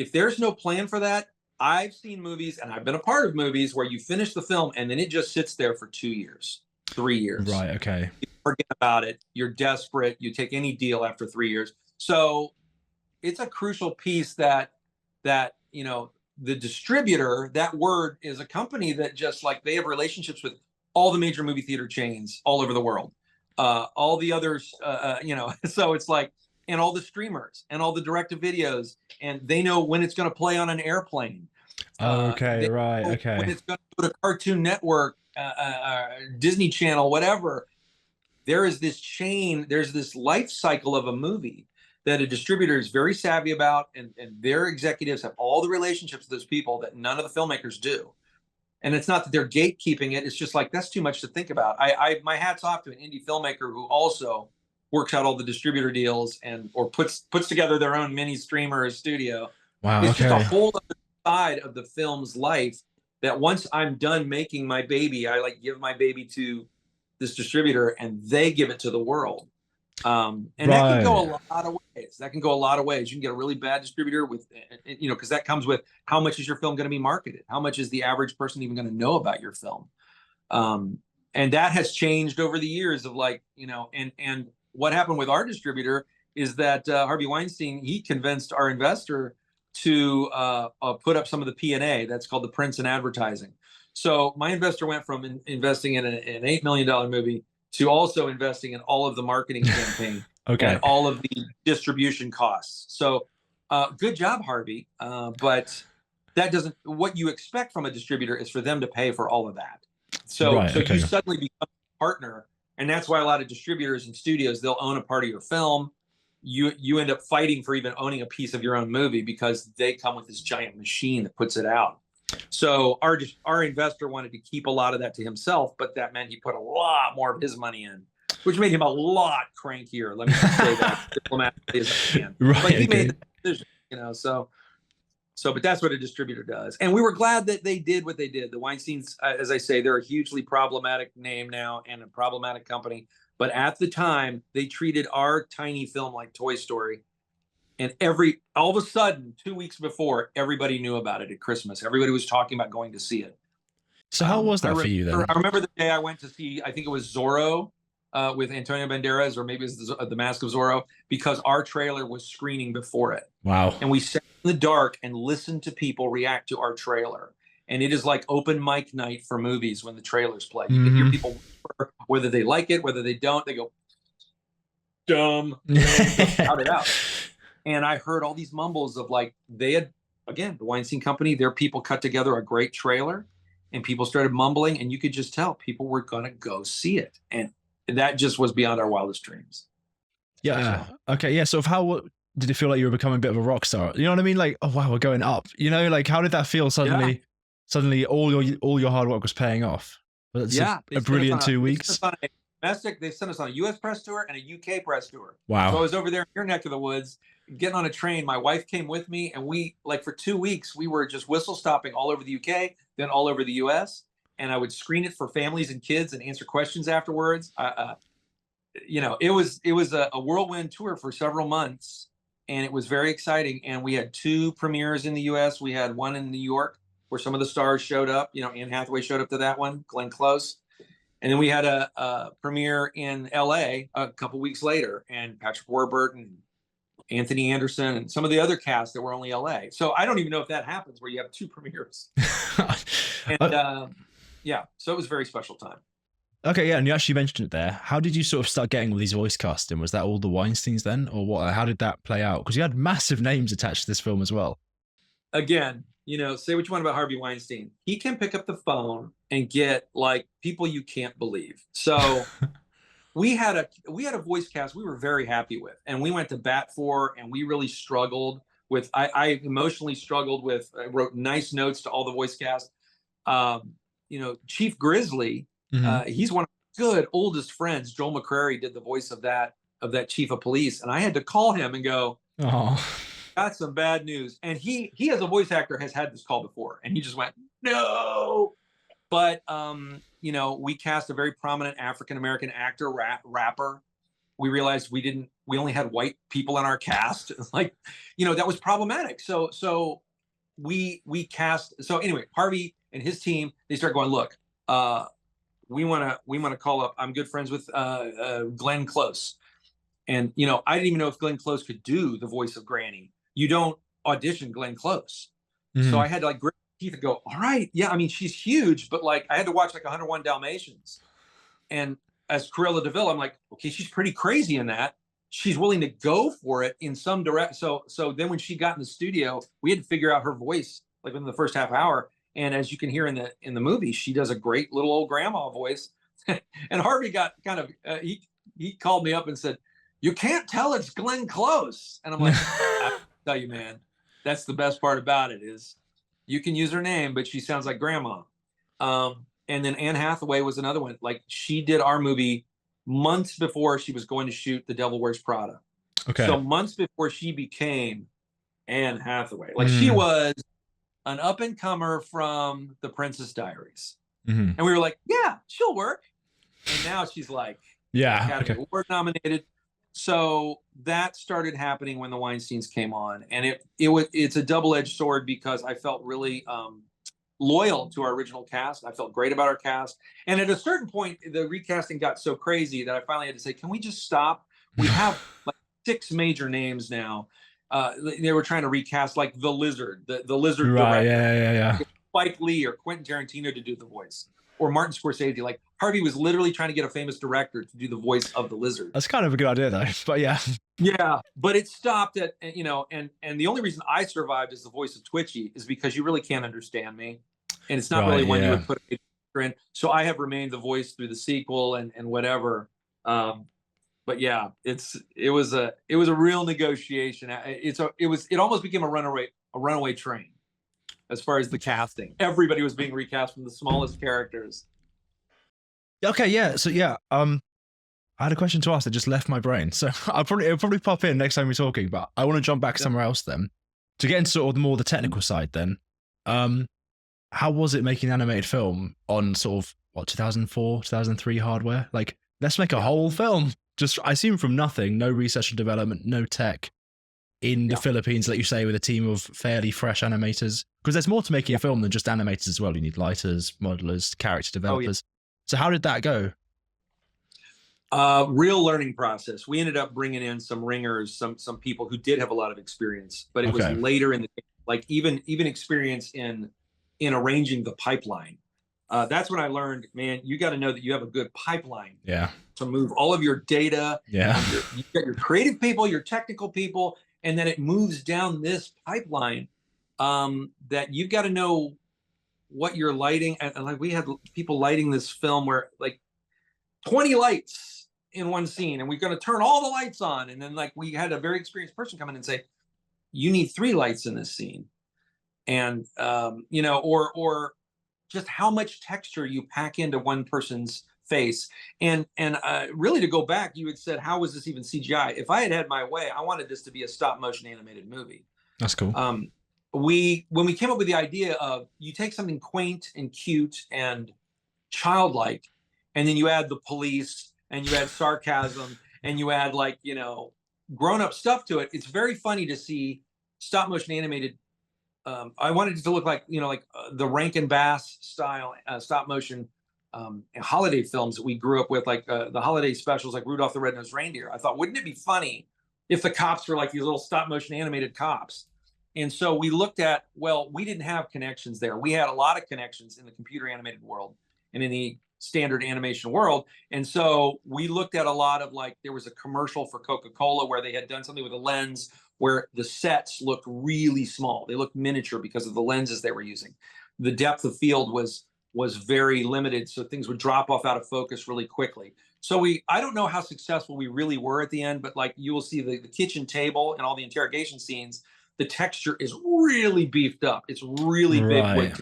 if there's no plan for that, I've seen movies and I've been a part of movies where you finish the film and then it just sits there for 2 years, 3 years. Right. Okay. You forget about it. You're desperate. You take any deal after 3 years. So it's a crucial piece that the distributor, that word is a company that just like they have relationships with all the major movie theater chains all over the world, all the others, so it's like, and all the streamers and all the direct-to-videos, and they know when it's going to play on an airplane. Okay, right, okay. When it's going to go to Cartoon Network, Disney Channel, whatever. There is this chain, there's this life cycle of a movie that a distributor is very savvy about, and their executives have all the relationships with those people that none of the filmmakers do. And it's not that they're gatekeeping it. It's just like, that's too much to think about. My hat's off to an indie filmmaker who also works out all the distributor deals or puts together their own mini streamer or studio. Wow. It's okay. just a whole other side of the film's life that once I'm done making my baby, I like give my baby to this distributor and they give it to the world. And that can go a lot of ways. That can go a lot of ways. You can get a really bad distributor with, because that comes with how much is your film going to be marketed? How much is the average person even going to know about your film? And that has changed over the years of like, and what happened with our distributor is that Harvey Weinstein, he convinced our investor to put up some of the P&A. That's called the prints and advertising. So my investor went from investing in an $8 million movie to also investing in all of the marketing campaign and all of the distribution costs. So good job, Harvey. But that doesn't, what you expect from a distributor is for them to pay for all of that. So you suddenly become a partner. And that's why a lot of distributors and studios, they'll own a part of your film. You end up fighting for even owning a piece of your own movie because they come with this giant machine that puts it out. So our investor wanted to keep a lot of that to himself, but that meant he put a lot more of his money in, which made him a lot crankier. Let me just say that diplomatically as I can. Right, but he made the decision, but that's what a distributor does. And we were glad that they did what they did. The Weinsteins, as I say, they're a hugely problematic name now and a problematic company. But at the time, they treated our tiny film like Toy Story. And all of a sudden, 2 weeks before, everybody knew about it at Christmas. Everybody was talking about going to see it. So how was that for you then? I remember the day I went to see, I think it was Zorro with Antonio Banderas, or maybe it was the Mask of Zorro, because our trailer was screening before it. Wow. And we sat in the dark and listened to people react to our trailer. And it is like open mic night for movies when the trailers play. You can hear people, whether they like it, whether they don't, they go, dumb, shout it out. And I heard all these mumbles of like, they had, again, the Weinstein Company, their people cut together a great trailer and people started mumbling and you could just tell people were going to go see it. And that just was beyond our wildest dreams. Yeah. So. Okay. Yeah. So how did it feel like you were becoming a bit of a rock star? You know what I mean? Like, oh, wow, we're going up, like how did that feel suddenly? Yeah. Suddenly all your hard work was paying off. Yeah. A brilliant 2 weeks. They sent us on a US press tour and a UK press tour. Wow. So I was over there in your neck of the woods getting on a train. My wife came with me and we, like for 2 weeks, we were just whistle stopping all over the UK, then all over the US. And I would screen it for families and kids and answer questions afterwards. It was a whirlwind tour for several months and it was very exciting. And we had 2 premieres in the US. We had one in New York where some of the stars showed up. Anne Hathaway showed up to that one, Glenn Close. And then we had a premiere in LA a couple weeks later, and Patrick Warburton and Anthony Anderson and some of the other cast that were only LA. So I don't even know if that happens where you have 2 premieres. And so it was a very special time. Okay, yeah, and you actually mentioned it there. How did you sort of start getting all these voice casting? Was that all the Weinsteins then, or what? How did that play out? Because you had massive names attached to this film as well. Again, say what you want about Harvey Weinstein. He can pick up the phone and get like people you can't believe. So we had a voice cast we were very happy with, and we went to bat for, and we really struggled with. I emotionally struggled with. I wrote nice notes to all the voice cast. Chief Grizzly, he's one of my good oldest friends. Joel McCrary did the voice of that chief of police, and I had to call him and go, "Oh, got some bad news." And he as a voice actor has had this call before, and he just went, "No." But we cast a very prominent African-American actor, rapper, we realized we only had white people in our cast. Like, you know, that was problematic. So we cast. So anyway, Harvey and his team, they start going, look, we want to call up. I'm good friends with Glenn Close, and you know, I didn't even know if Glenn Close could do the voice of Granny. You don't audition Glenn Close, so I had to like grit my teeth and go, all right, yeah. I mean, she's huge, but like I had to watch like 101 Dalmatians, and as Cruella de Vil, I'm like, okay, she's pretty crazy in that. She's willing to go for it in some direct. So then when she got in the studio, we had to figure out her voice like within the first half hour. And as you can hear in the movie, she does a great little old grandma voice. And Harvey got kind of he called me up and said, "You can't tell it's Glenn Close." And I'm like, "I tell you, man, that's the best part about it is you can use her name, but she sounds like grandma." And then Anne Hathaway was another one. Like she did our movie months before she was going to shoot The Devil Wears Prada. Okay. So months before she became Anne Hathaway, like she was an up and comer from The Princess Diaries. And we were like, yeah, she'll work. And now she's like, Academy Award nominated. So that started happening when the Weinsteins came on, and it's a double-edged sword because I felt really loyal to our original cast. I felt great about our cast. And at a certain point, the recasting got so crazy that I finally had to say, can we just stop? We have like 6 major names now. They were trying to recast like the Lizard, the Lizard right, director. Yeah. Spike Lee or Quentin Tarantino to do the voice, or Martin Scorsese. Like Harvey was literally trying to get a famous director to do the voice of the Lizard. That's kind of a good idea though, but yeah. Yeah, but it stopped at, you know, and the only reason I survived as the voice of Twitchy is because you really can't understand me. And it's not really one you would put a picture in. So I have remained the voice through the sequel and whatever. But yeah, it was a real negotiation. It almost became a runaway train as far as the casting. Everybody was being recast from the smallest characters. Okay, yeah. So yeah, I had a question to ask that just left my brain. So it'll probably pop in next time we're talking, but I want to jump back somewhere else then. To get into sort of more the technical side then. How was it making animated film on sort of 2004, 2003 hardware? Like, let's make a whole film. Just, I assume from nothing, no research and development, no tech in the Philippines, like you say, with a team of fairly fresh animators. Because there's more to making a film than just animators as well. You need lighters, modelers, character developers. So how did that go? Real learning process. We ended up bringing in some ringers, some people who did have a lot of experience, but it was later in the, like even experience in arranging the pipeline. That's when I learned, man, you got to know that you have a good pipeline to move all of your data. You've got your creative people, your technical people, and then it moves down this pipeline that you've got to know what you're lighting. And like we had people lighting this film where like 20 lights in one scene, and we're going to turn all the lights on. And then like we had a very experienced person come in and say, you need 3 lights in this scene. And, you know, or just how much texture you pack into one person's face. And really to go back, you had said, how was this even CGI? If I had my way, I wanted this to be a stop motion animated movie. That's cool. When we came up with the idea of you take something quaint and cute and childlike, and then you add the police and you add sarcasm and you add like, you know, grown up stuff to it. It's very funny to see stop motion animated. I wanted it to look like, you know, like the Rankin Bass style stop motion holiday films that we grew up with, like the holiday specials, like Rudolph the Red-Nosed Reindeer. I thought, wouldn't it be funny if the cops were like these little stop motion animated cops? And so we looked at, well, we didn't have connections there. We had a lot of connections in the computer animated world and in the standard animation world. And so we looked at a lot of, like, there was a commercial for Coca-Cola where they had done something with a lens where the sets looked really small. They looked miniature because of the lenses they were using. The depth of field was very limited, so things would drop off out of focus really quickly. So I don't know how successful we really were at the end, but like you will see the kitchen table and all the interrogation scenes, the texture is really beefed up. It's really big.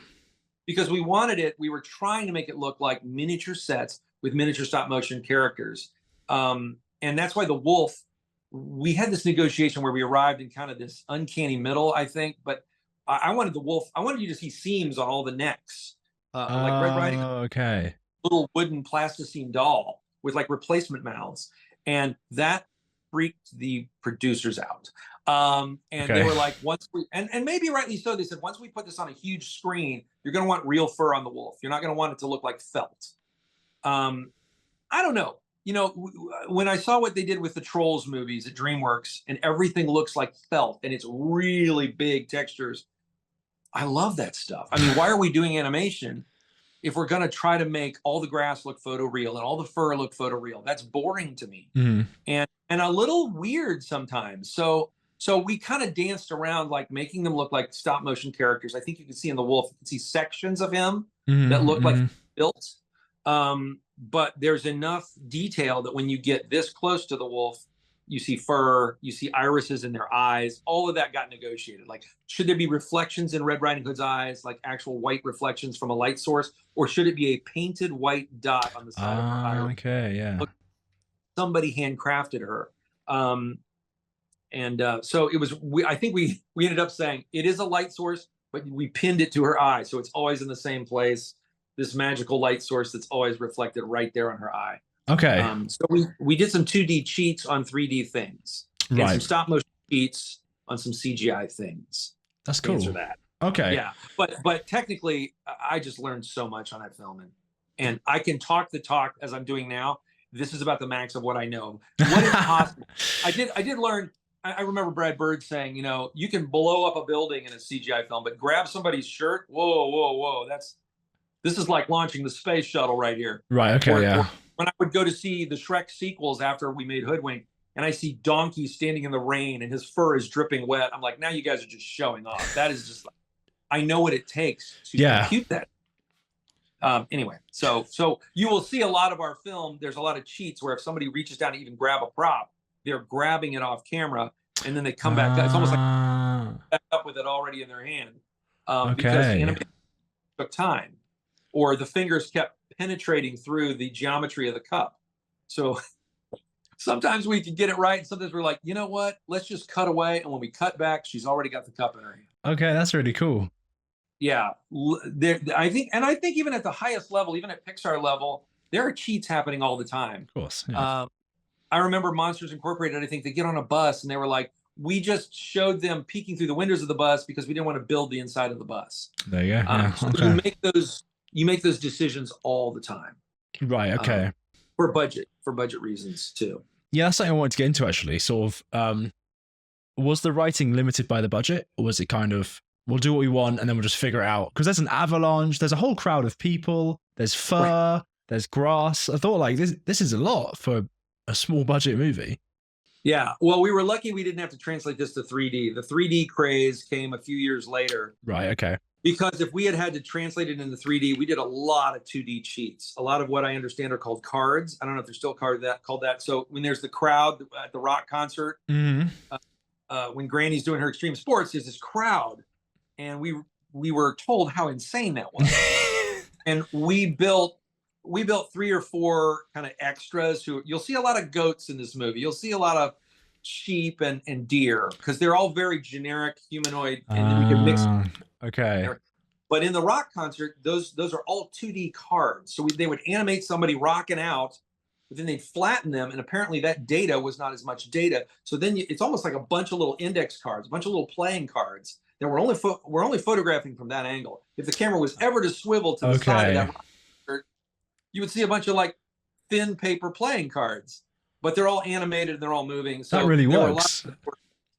Because we wanted it, we were trying to make it look like miniature sets with miniature stop motion characters. And that's why the wolf, we had this negotiation where we arrived in kind of this uncanny middle, I think. But I wanted the wolf, I wanted you to see seams on all the necks. Like Red Riding, okay, little wooden plasticine doll with like replacement mouths. And that freaked the producers out. And they Okay. were like, once we, and maybe rightly so, they said, once we put this on a huge screen, you're going to want real fur on the wolf. You're not going to want it to look like felt. I don't know. You know, when I saw what they did with the Trolls movies at DreamWorks and everything looks like felt and it's really big textures, I love that stuff. I mean, why are we doing animation if we're going to try to make all the grass look photoreal and all the fur look photoreal? That's boring to me. And a little weird sometimes. So we kind of danced around like making them look like stop motion characters. I think you can see in the wolf, you can see sections of him that look like built. But there's enough detail that when you get this close to the wolf, you see fur, you see irises in their eyes. All of that got negotiated. Like, should there be reflections in Red Riding Hood's eyes, like actual white reflections from a light source, or should it be a painted white dot on the side of her eye? Okay, yeah. Somebody handcrafted her. So it was. I think we ended up saying it is a light source, but we pinned it to her eye, so it's always in the same place. This magical light source that's always reflected right there on her eye. Okay. So we did some 2D cheats on 3D things, and some stop motion cheats on some CGI things. That's cool. Answer that. Okay. Yeah, but technically, I just learned so much on that film, and I can talk the talk as I'm doing now. This is about the max of what I know. What is possible? I did learn. I remember Brad Bird saying, you know, you can blow up a building in a CGI film, but grab somebody's shirt. Whoa. This is like launching the space shuttle right here. Right. Okay. Or when I would go to see the Shrek sequels after we made Hoodwinked, and I see Donkey standing in the rain and his fur is dripping wet, I'm like, now you guys are just showing off. That is just like, I know what it takes to compute that. Anyway, so you will see a lot of our film. There's a lot of cheats where if somebody reaches down to even grab a prop, they're grabbing it off camera and then they come back. It's almost like back up with it already in their hand because animation took time, or the fingers kept penetrating through the geometry of the cup. So sometimes we can get it right, and sometimes we're like, you know what? Let's just cut away, and when we cut back, she's already got the cup in her hand. Okay, that's really cool. Yeah, I think even at the highest level, even at Pixar level, there are cheats happening all the time. Of course. Yeah. I remember Monsters Incorporated, I think they get on a bus and they were like, we just showed them peeking through the windows of the bus because we didn't want to build the inside of the bus. There you go. So you make those decisions all the time. Right. Okay. For budget reasons too. Yeah, that's something I wanted to get into actually. Sort of, was the writing limited by the budget, or was it kind of, we'll do what we want and then we'll just figure it out? Because there's an avalanche, there's a whole crowd of people, there's fur, there's grass. I thought like this is a lot for a small budget movie. Yeah, well, we were lucky we didn't have to translate this to 3D. The 3D craze came a few years later. Right. Okay. Because if we had to translate it into 3D, we did a lot of 2D cheats. A lot of what I understand are called cards. I don't know if they're still called that. So when there's the crowd at the rock concert, when Granny's doing her extreme sports, there's this crowd, and we were told how insane that was. And we built 3 or 4 kind of extras who, you'll see a lot of goats in this movie. You'll see a lot of sheep and deer, because they're all very generic humanoid, and then we can mix them. Okay. But in the rock concert, those are all 2D cards. So they would animate somebody rocking out, but then they'd flatten them, and apparently that data was not as much data. So then it's almost like a bunch of little index cards, a bunch of little playing cards that we're only photographing from that angle. If the camera was ever to swivel to the side of that rock concert, you would see a bunch of like thin paper playing cards, but they're all animated and they're all moving. So that really works.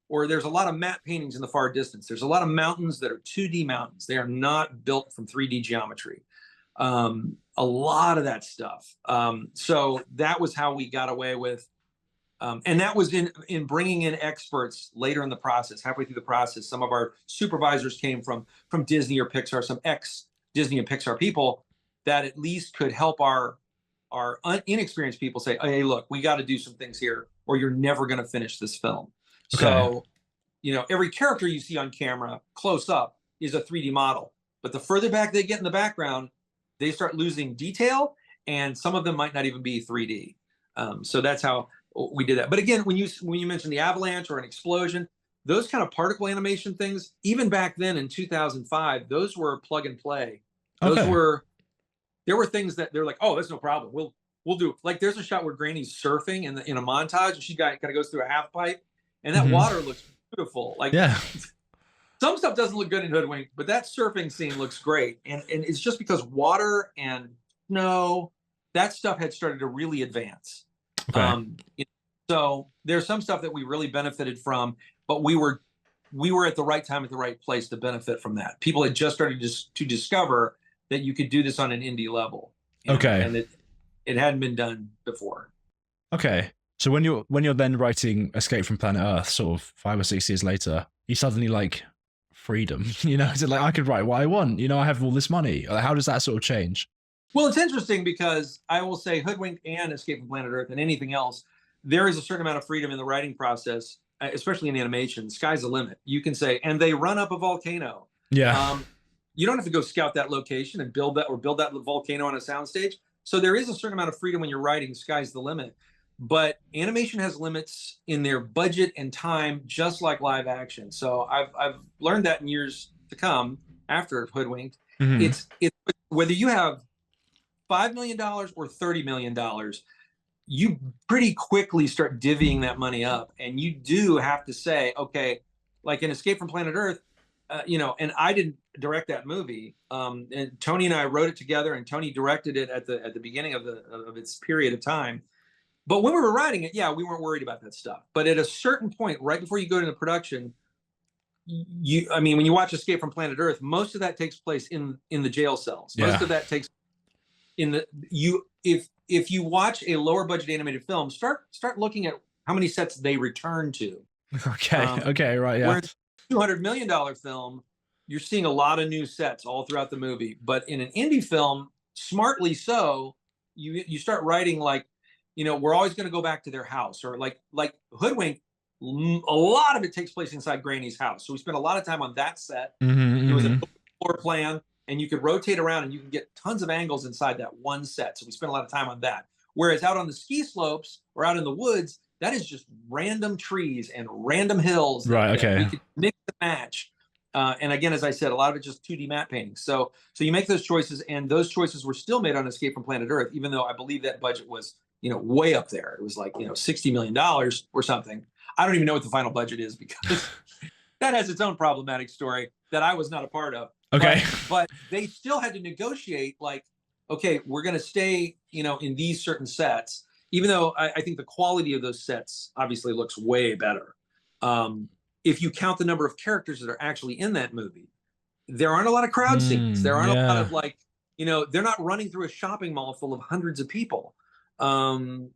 Or there's a lot of matte paintings in the far distance. There's a lot of mountains that are 2D mountains. They are not built from 3D geometry. A lot of that stuff. So that was how we got away with, and that was in bringing in experts later in the process, halfway through the process. Some of our supervisors came from Disney or Pixar, some ex-Disney and Pixar people that at least could help our inexperienced people say, hey, look, we got to do some things here, or you're never going to finish this film. Okay. So, you know, every character you see on camera close up is a 3D model, but the further back they get in the background, they start losing detail, and some of them might not even be 3D. So that's how we did that. But again, when you mentioned the avalanche or an explosion, those kind of particle animation things, even back then in 2005, those were plug and play. Those there were things that they're like, oh, that's no problem. We'll we'll do like there's a shot where Granny's surfing in a montage, and she kind of goes through a half pipe, and that water looks beautiful. Like some stuff doesn't look good in Hoodwinked, but that surfing scene looks great, and it's just because water and snow, that stuff had started to really advance. So there's some stuff that we really benefited from, but we were at the right time at the right place to benefit from that. People had just started to discover that you could do this on an indie level. And it hadn't been done before. Okay. So when you're then writing Escape from Planet Earth, sort of 5 or 6 years later, you suddenly like freedom, you know, is it like I could write what I want, you know, I have all this money. How does that sort of change? Well, it's interesting because I will say Hoodwinked and Escape from Planet Earth and anything else, there is a certain amount of freedom in the writing process, especially in animation. Sky's the limit. You can say, and they run up a volcano. Yeah. You don't have to go scout that location and build that volcano on a soundstage. So there is a certain amount of freedom when you're writing. Sky's the limit. But animation has limits in their budget and time, just like live action. So I've learned that in years to come after Hoodwinked. It's whether you have $5 million or $30 million, you pretty quickly start divvying that money up, and you do have to say, okay, like in Escape from Planet Earth, you know, and I didn't direct that movie, and Tony and I wrote it together, and Tony directed it at the beginning of its period of time. But when we were writing it, yeah, we weren't worried about that stuff. But at a certain point, right before you go into production, I mean, when you watch Escape from Planet Earth, most of that takes place in the jail cells. Most of that takes if you watch a lower budget animated film, start looking at how many sets they return to. Okay, right, yeah. Whereas $200 million film, you're seeing a lot of new sets all throughout the movie. But in an indie film, smartly so, you start writing like, you know, we're always going to go back to their house, or like Hoodwinked, a lot of it takes place inside Granny's house. So we spent a lot of time on that set. It was a floor plan, and you could rotate around and you can get tons of angles inside that one set. So we spent a lot of time on that. Whereas out on the ski slopes or out in the woods, that is just random trees and random hills that we could mix and match. And again, as I said, a lot of it just 2D matte paintings. So you make those choices, and those choices were still made on Escape from Planet Earth, even though I believe that budget was, you know, way up there. It was like, you know, $60 million or something. I don't even know what the final budget is, because that has its own problematic story that I was not a part of. Okay. But they still had to negotiate, like, okay, we're going to stay, you know, in these certain sets, even though I think the quality of those sets obviously looks way better. If you count the number of characters that are actually in that movie, there aren't a lot of crowd scenes. There aren't a lot of, like, you know, they're not running through a shopping mall full of hundreds of people. And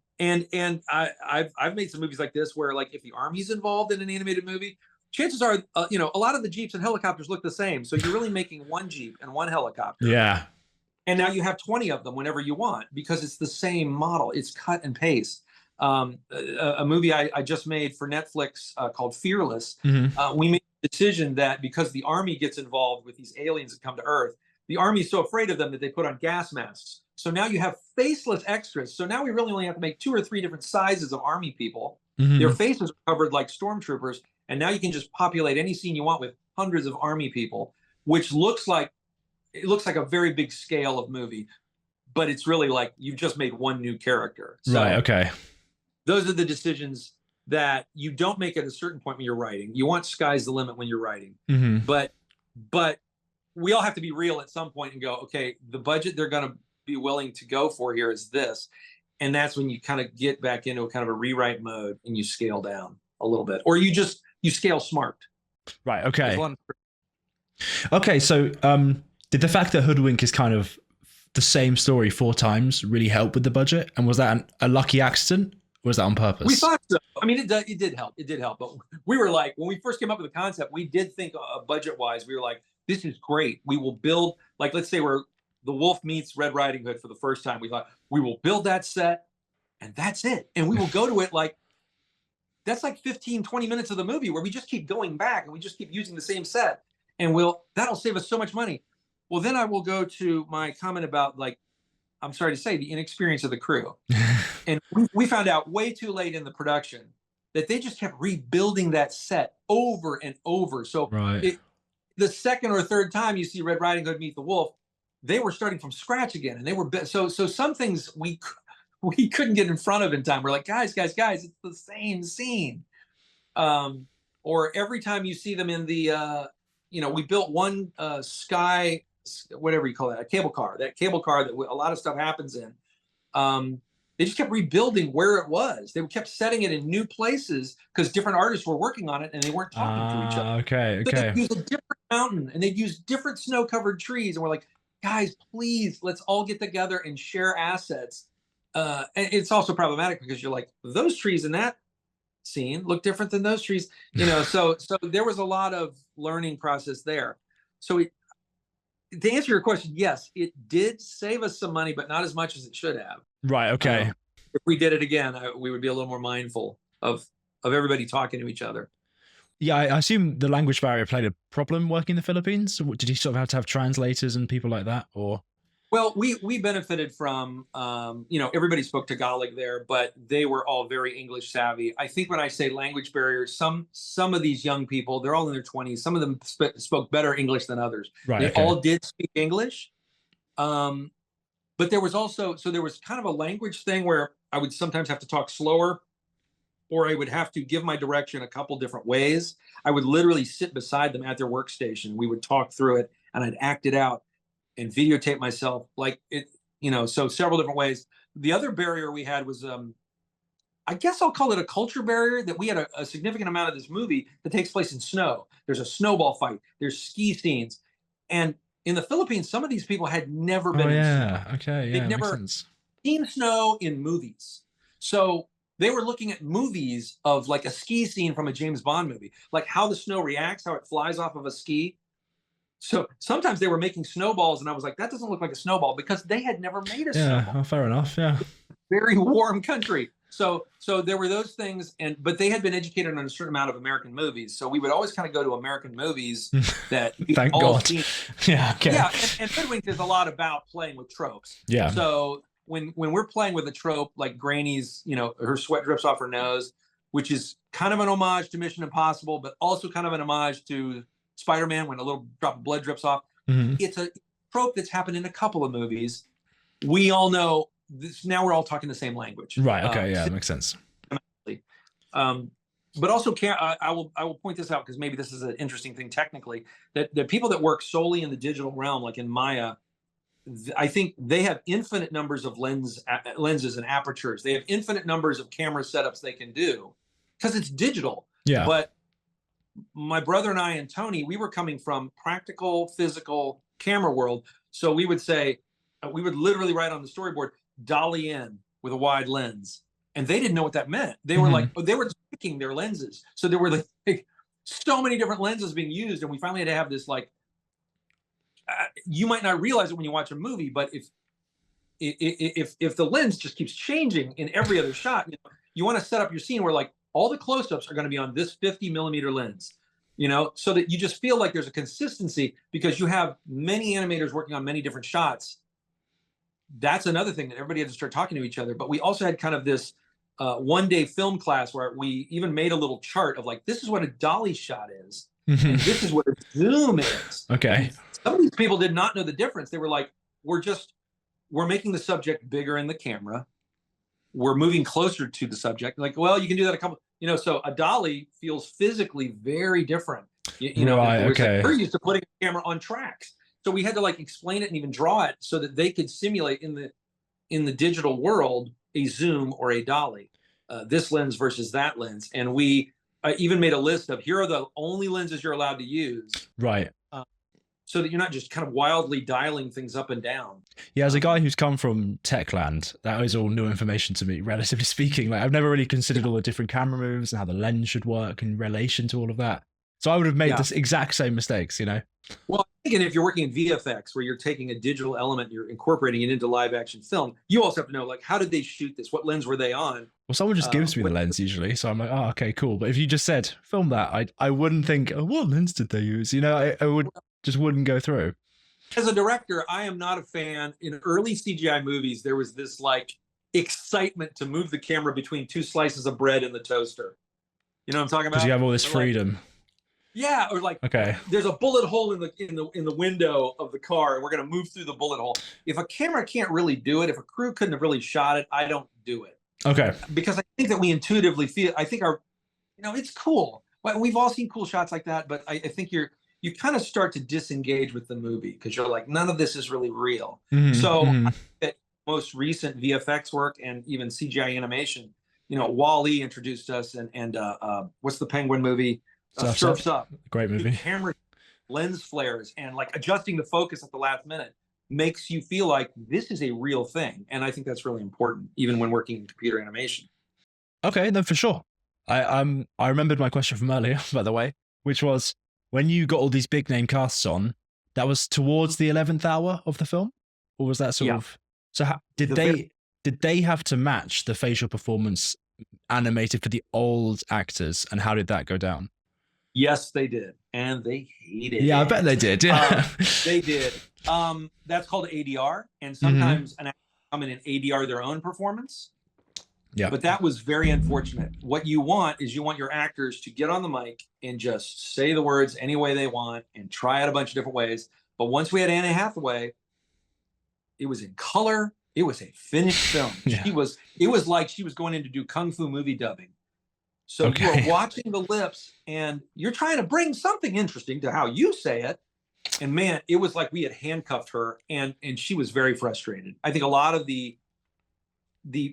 I've made some movies like this where, like, if the Army's involved in an animated movie, chances are, you know, a lot of the Jeeps and helicopters look the same. So you're really making one Jeep and one helicopter. Yeah. And now you have 20 of them whenever you want, because it's the same model. It's cut and paste. A movie I just made for Netflix called Fearless. We made the decision that because the Army gets involved with these aliens that come to Earth, the Army is so afraid of them that they put on gas masks. So now you have faceless extras. So now we really only have to make 2 or 3 different sizes of Army people. Their faces are covered like stormtroopers. And now you can just populate any scene you want with hundreds of Army people, which looks like a very big scale of movie, but it's really like you've just made one new character. So right. Okay. Those are the decisions that you don't make at a certain point when you're writing. You want sky's the limit when you're writing, but we all have to be real at some point and go, okay, the budget they're going to be willing to go for here is this. And that's when you kind of get back into a kind of a rewrite mode and you scale down a little bit, or you scale smart. Right. Okay. Okay. So, did the fact that Hoodwink is kind of the same story 4 times really help with the budget? And was that a lucky accident, or was that on purpose? We thought so. I mean, it did help. It did help. But we were like, when we first came up with the concept, we did think budget-wise, we were like, this is great. We will build, like, let's say The Wolf meets Red Riding Hood for the first time. We thought, we will build that set, and that's it. And we will go to it like, that's like 15, 20 minutes of the movie where we just keep going back and we just keep using the same set. And that'll save us so much money. Well, then I will go to my comment about, like, I'm sorry to say, the inexperience of the crew. And we found out way too late in the production that they just kept rebuilding that set over and over. So the second or third time you see Red Riding Hood meet the Wolf, they were starting from scratch again. And they were, so some things we we couldn't get in front of in time. We're like, guys, it's the same scene. Or every time you see them in the, we built one sky, whatever you call that, a cable car. That cable car that a lot of stuff happens in. They just kept rebuilding where it was. They kept setting it in new places because different artists were working on it and they weren't talking to each other. Okay. So they'd use a different mountain and they'd use different snow-covered trees. And we're like, guys, please, let's all get together and share assets. And it's also problematic because you're like, those trees in that scene look different than those trees. So there was a lot of learning process there. So to answer your question, yes, it did save us some money, but not as much as it should have. Right. Okay. If we did it again, we would be a little more mindful of everybody talking to each other. Yeah, I assume the language barrier played a problem working in the Philippines. So did you sort of have to have translators and people like that, or? Well, we benefited from, everybody spoke Tagalog there, but they were all very English savvy. I think when I say language barriers, some of these young people, they're all in their 20s. Some of them spoke better English than others. Right. They all did speak English. But there was also, there was kind of a language thing where I would sometimes have to talk slower, or I would have to give my direction a couple different ways. I would literally sit beside them at their workstation. We would talk through it and I'd act it out and videotape myself like it, so several different ways. The other barrier we had was, I guess I'll call it a culture barrier, that we had a significant amount of this movie that takes place in snow. There's a snowball fight, there's ski scenes. And in the Philippines, some of these people had never been in snow. Okay. Yeah. They'd never seen snow in movies. So they were looking at movies of like a ski scene from a James Bond movie, like how the snow reacts, how it flies off of a ski. So sometimes they were making snowballs and I was like, that doesn't look like a snowball, because they had never made a snowball. Yeah, fair enough. Yeah. Very warm country. So there were those things, but they had been educated on a certain amount of American movies. So we would always kind of go to American movies that Thank God. seen. Yeah. Okay. Yeah, and Hoodwinked is a lot about playing with tropes. Yeah. So when we're playing with a trope like Granny's, her sweat drips off her nose, which is kind of an homage to Mission Impossible, but also kind of an homage to Spider-Man when a little drop of blood drips off. Mm-hmm. It's a trope that's happened in a couple of movies. We all know this. Now we're all talking the same language. Right. Okay. Yeah, that makes sense. But also, I will point this out because maybe this is an interesting thing technically, that the people that work solely in the digital realm, like in Maya, I think they have infinite numbers of lenses and apertures. They have infinite numbers of camera setups they can do because it's digital. Yeah. But my brother and I and Tony, we were coming from practical, physical camera world. So we would say, we would literally write on the storyboard, dolly in with a wide lens. And they didn't know what that meant. They were like, they were picking their lenses. So there were like so many different lenses being used. And we finally had to have this, like, you might not realize it when you watch a movie, but if the lens just keeps changing in every other shot, you want to set up your scene where like all the close-ups are going to be on this 50 millimeter lens, so that you just feel like there's a consistency because you have many animators working on many different shots. That's another thing that everybody had to start talking to each other. But we also had kind of this one-day film class where we even made a little chart of like, this is what a dolly shot is. And this is what a zoom is. Okay. Some of these people did not know the difference. They were like, we're making the subject bigger in the camera. We're moving closer to the subject. Like, well, you can do that a couple, so a dolly feels physically very different. Right, okay. We're used to putting a camera on tracks. So we had to like explain it and even draw it so that they could simulate in the digital world a zoom or a dolly, this lens versus that lens. And we even made a list of, here are the only lenses you're allowed to use. Right. So that you're not just kind of wildly dialing things up and down. Yeah, as a guy who's come from tech land, that is all new information to me, relatively speaking. Like, I've never really considered all the different camera moves and how the lens should work in relation to all of that. So I would have made this exact same mistakes, Well, again, if you're working in VFX, where you're taking a digital element, you're incorporating it into live action film, you also have to know, like, how did they shoot this? What lens were they on? Well, someone just gives me the lens usually. So I'm like, oh, okay, cool. But if you just said, film that, I wouldn't think, oh, what lens did they use? I just wouldn't go through. As a director, I am not a fan. In early CGI movies, there was this like excitement to move the camera between two slices of bread in the toaster. You know what I'm talking about? Because you have all this freedom. Yeah, or like Okay. there's a bullet hole in the window of the car, and we're gonna move through the bullet hole. If a camera can't really do it, if a crew couldn't have really shot it, I don't do it. Okay. Because I think that we intuitively feel. I think it's cool. Well, we've all seen cool shots like that, but I think you kind of start to disengage with the movie because you're like, none of this is really real. So I think that most recent VFX work and even CGI animation, Wall-E introduced us, and what's the Penguin movie? Surf's Up. Great movie. Camera lens flares and like adjusting the focus at the last minute makes you feel like this is a real thing. And I think that's really important, even when working in computer animation. Okay, no, for sure. I remembered my question from earlier, by the way, which was when you got all these big name casts on, that was towards the 11th hour of the film, or was that sort of? So did they have to match the facial performance animated for the old actors, and how did that go down? Yes, they did, and they hated it. Yeah, I bet they did. Yeah, they did. That's called ADR, and sometimes an actor come in and ADR their own performance. Yeah, but that was very unfortunate. What you want is you want your actors to get on the mic and just say the words any way they want and try it a bunch of different ways. But once we had Anne Hathaway, it was in color. It was a finished film. Yeah. It was like she was going in to do Kung Fu movie dubbing. So you are watching the lips and you're trying to bring something interesting to how you say it. And man, it was like we had handcuffed her, and she was very frustrated. I think a lot of the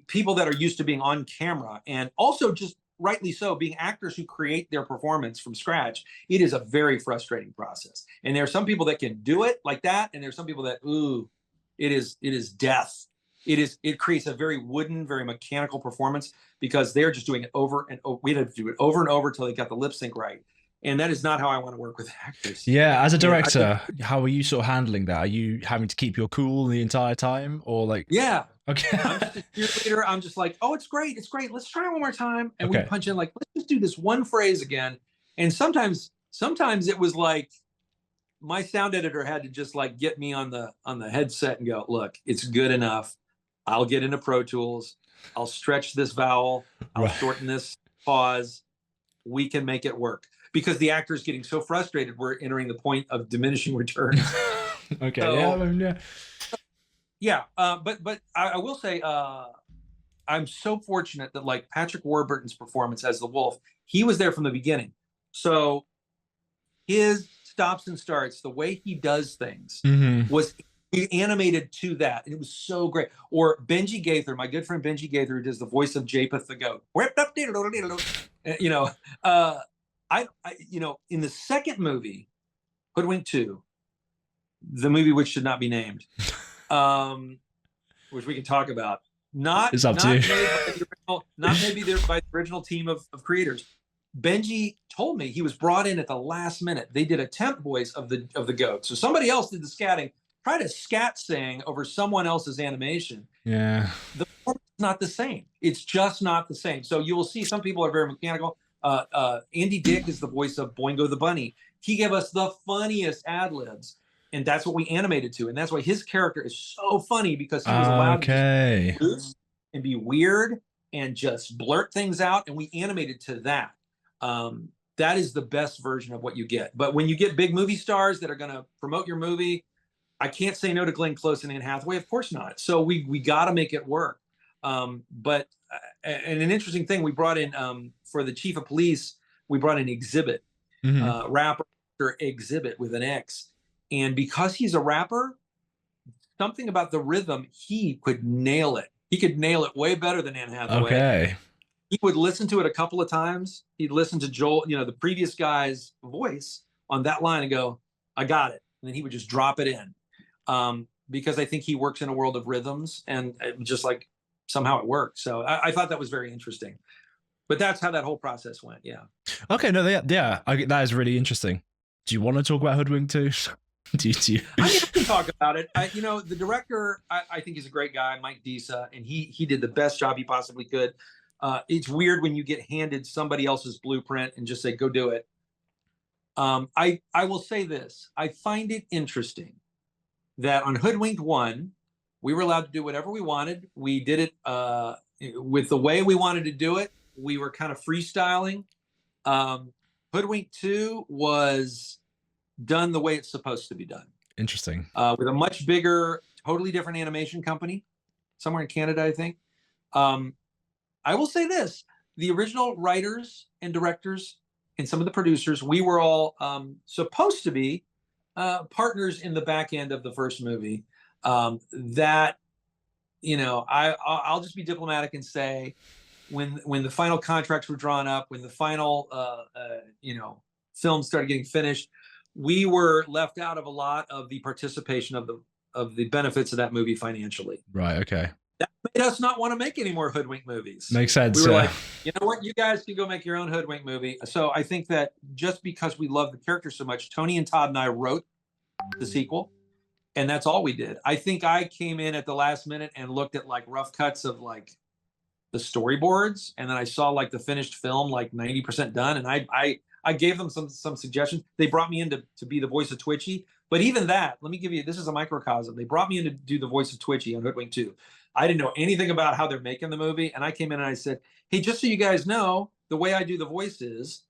people that are used to being on camera, and also just rightly so, being actors who create their performance from scratch, it is a very frustrating process. And there are some people that can do it like that, and there's some people that, it is death. It creates a very wooden, very mechanical performance because they're just doing it over and over. We had to do it over and over until they got the lip sync right. And that is not how I want to work with actors. Yeah, as a director, how are you sort of handling that? Are you having to keep your cool the entire time, or like? Yeah. Okay. I'm just a cheerleader. I'm just like, oh, it's great. Let's try it one more time. And we punch in like, let's just do this one phrase again. And sometimes it was like my sound editor had to just like get me on the headset and go, look, it's good enough. I'll get into Pro Tools. I'll stretch this vowel. I'll shorten this pause. We can make it work. Because the actor is getting so frustrated, we're entering the point of diminishing returns. Okay. So, yeah. But I will say, I'm so fortunate that like Patrick Warburton's performance as the Wolf, he was there from the beginning. So his stops and starts, the way he does things was animated to that. And it was so great. Or Benji Gaither, my good friend Benji Gaither, who does the voice of Japheth the goat. In the second movie, Hoodwinked 2, the movie which should not be named, which we can talk about, not made by the original team of creators. Benji told me he was brought in at the last minute. They did a temp voice of the goat, so somebody else did the scatting. Try to scat sing over someone else's animation. Yeah, the performance is not the same. It's just not the same. So you will see some people are very mechanical. Andy Dick is the voice of Boingo the Bunny. He gave us the funniest ad libs, and that's what we animated to. And that's why his character is so funny, because he was allowed to be loose and be weird and just blurt things out. And we animated to that. That is the best version of what you get. But when you get big movie stars that are going to promote your movie, I can't say no to Glenn Close and Anne Hathaway. Of course not. So we got to make it work. But an interesting thing, we brought in for the chief of police, we brought in Exhibit, rapper Exhibit with an X. And because he's a rapper, something about the rhythm, he could nail it. He could nail it way better than Anne Hathaway. Okay. He would listen to it a couple of times. He'd listen to Joel, the previous guy's voice on that line and go, I got it. And then he would just drop it in. Because I think he works in a world of rhythms, and just like somehow it worked. So I thought that was very interesting. But that's how that whole process went. Yeah. Okay. No. That is really interesting. Do you want to talk about Hoodwinked too? do you? I can talk about it. The director, I think, is a great guy, Mike Disa, and he did the best job he possibly could. It's weird when you get handed somebody else's blueprint and just say, go do it. I will say this. I find it interesting that on Hoodwinked 1, we were allowed to do whatever we wanted. We did it with the way we wanted to do it. We were kind of freestyling. Hoodwinked 2 was done the way it's supposed to be done. Interesting. With a much bigger, totally different animation company, somewhere in Canada, I think. I will say this, the original writers and directors and some of the producers, we were all supposed to be partners in the back end of the first movie. That, you know, I'll just be diplomatic and say, when the final contracts were drawn up, when the final you know, film started getting finished, we were left out of a lot of the participation of the benefits of that movie financially. Right. Okay. That made us not want to make any more Hoodwink movies. Makes sense. We were like, you know what, you guys can go make your own Hoodwink movie. So I think that just because we love the character so much, Tony and Todd and I wrote the sequel, and that's all we did. I think I came in at the last minute and looked at like rough cuts of like the storyboards, and then I saw like the finished film like 90% done, and I gave them some suggestions. They brought me in to be the voice of Twitchy, but even that, let me give you, this is a microcosm. They brought me in to do the voice of Twitchy on Hoodwink 2. I didn't know anything about how they're making the movie, and I came in and I said, hey, just so you guys know, the way I do the voice is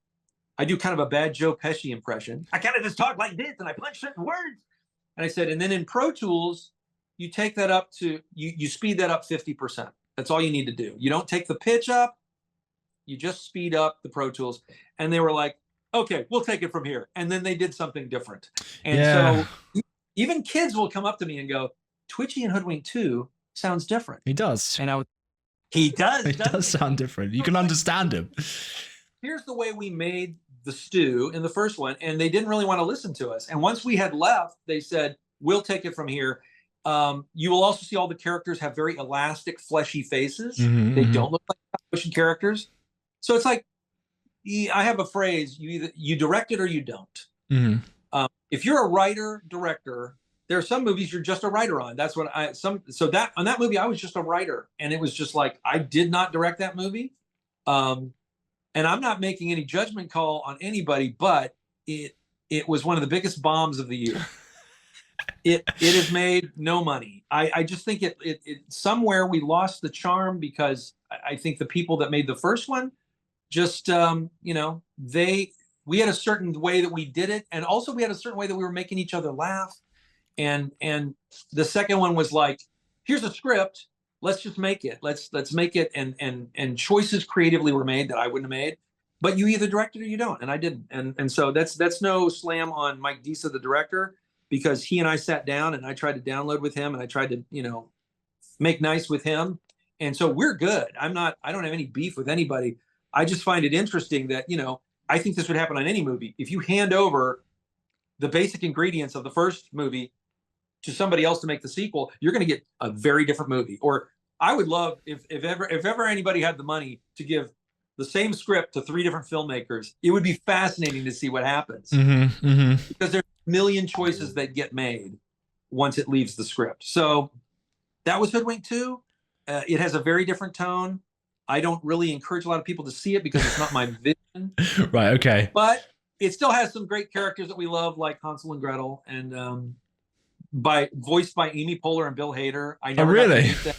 I do kind of a bad Joe Pesci impression. I kind of just talk like this and I punch certain words. And I said, and then in Pro Tools, you take that up to, you speed that up 50%. That's all you need to do. You don't take the pitch up, you just speed up the Pro Tools. And they were like, okay, we'll take it from here. And then they did something different. And so even kids will come up to me and go, Twitchy and Hoodwink 2 sounds different. He does. And he does. He does sound different. You can understand him. Here's the way we made the stew in the first one, and they didn't really want to listen to us. And once we had left, they said, we'll take it from here. You will also see all the characters have very elastic, fleshy faces. They don't look like motion characters. So it's like, I have a phrase, you direct it or you don't. If you're a writer, director, there are some movies you're just a writer on. That's what so that on that movie, I was just a writer. And it was just like, I did not direct that movie. And I'm not making any judgment call on anybody, but it was one of the biggest bombs of the year. It has made no money. I just think it somewhere we lost the charm, because I think the people that made the first one just you know, we had a certain way that we did it, and also we had a certain way that we were making each other laugh. And the second one was like, here's a script, let's just make it. Let's make it, and choices creatively were made that I wouldn't have made. But you either direct it or you don't, and I didn't. And so that's no slam on Mike Disa, the director, because he and I sat down and I tried to download with him and I tried to, you know, make nice with him. And so we're good. I don't have any beef with anybody. I just find it interesting that, you know, I think this would happen on any movie. If you hand over the basic ingredients of the first movie to somebody else to make the sequel, you're going to get a very different movie. Or I would love if ever anybody had the money to give the same script to 3 different filmmakers, it would be fascinating to see what happens. Because there's a million choices that get made once it leaves the script. So that was Hoodwink 2. It has a very different tone. I don't really encourage a lot of people to see it because it's not my vision. Right. Okay. But it still has some great characters that we love, like Hansel and Gretel, and voiced by Amy Poehler and Bill Hader. I never got to meet them.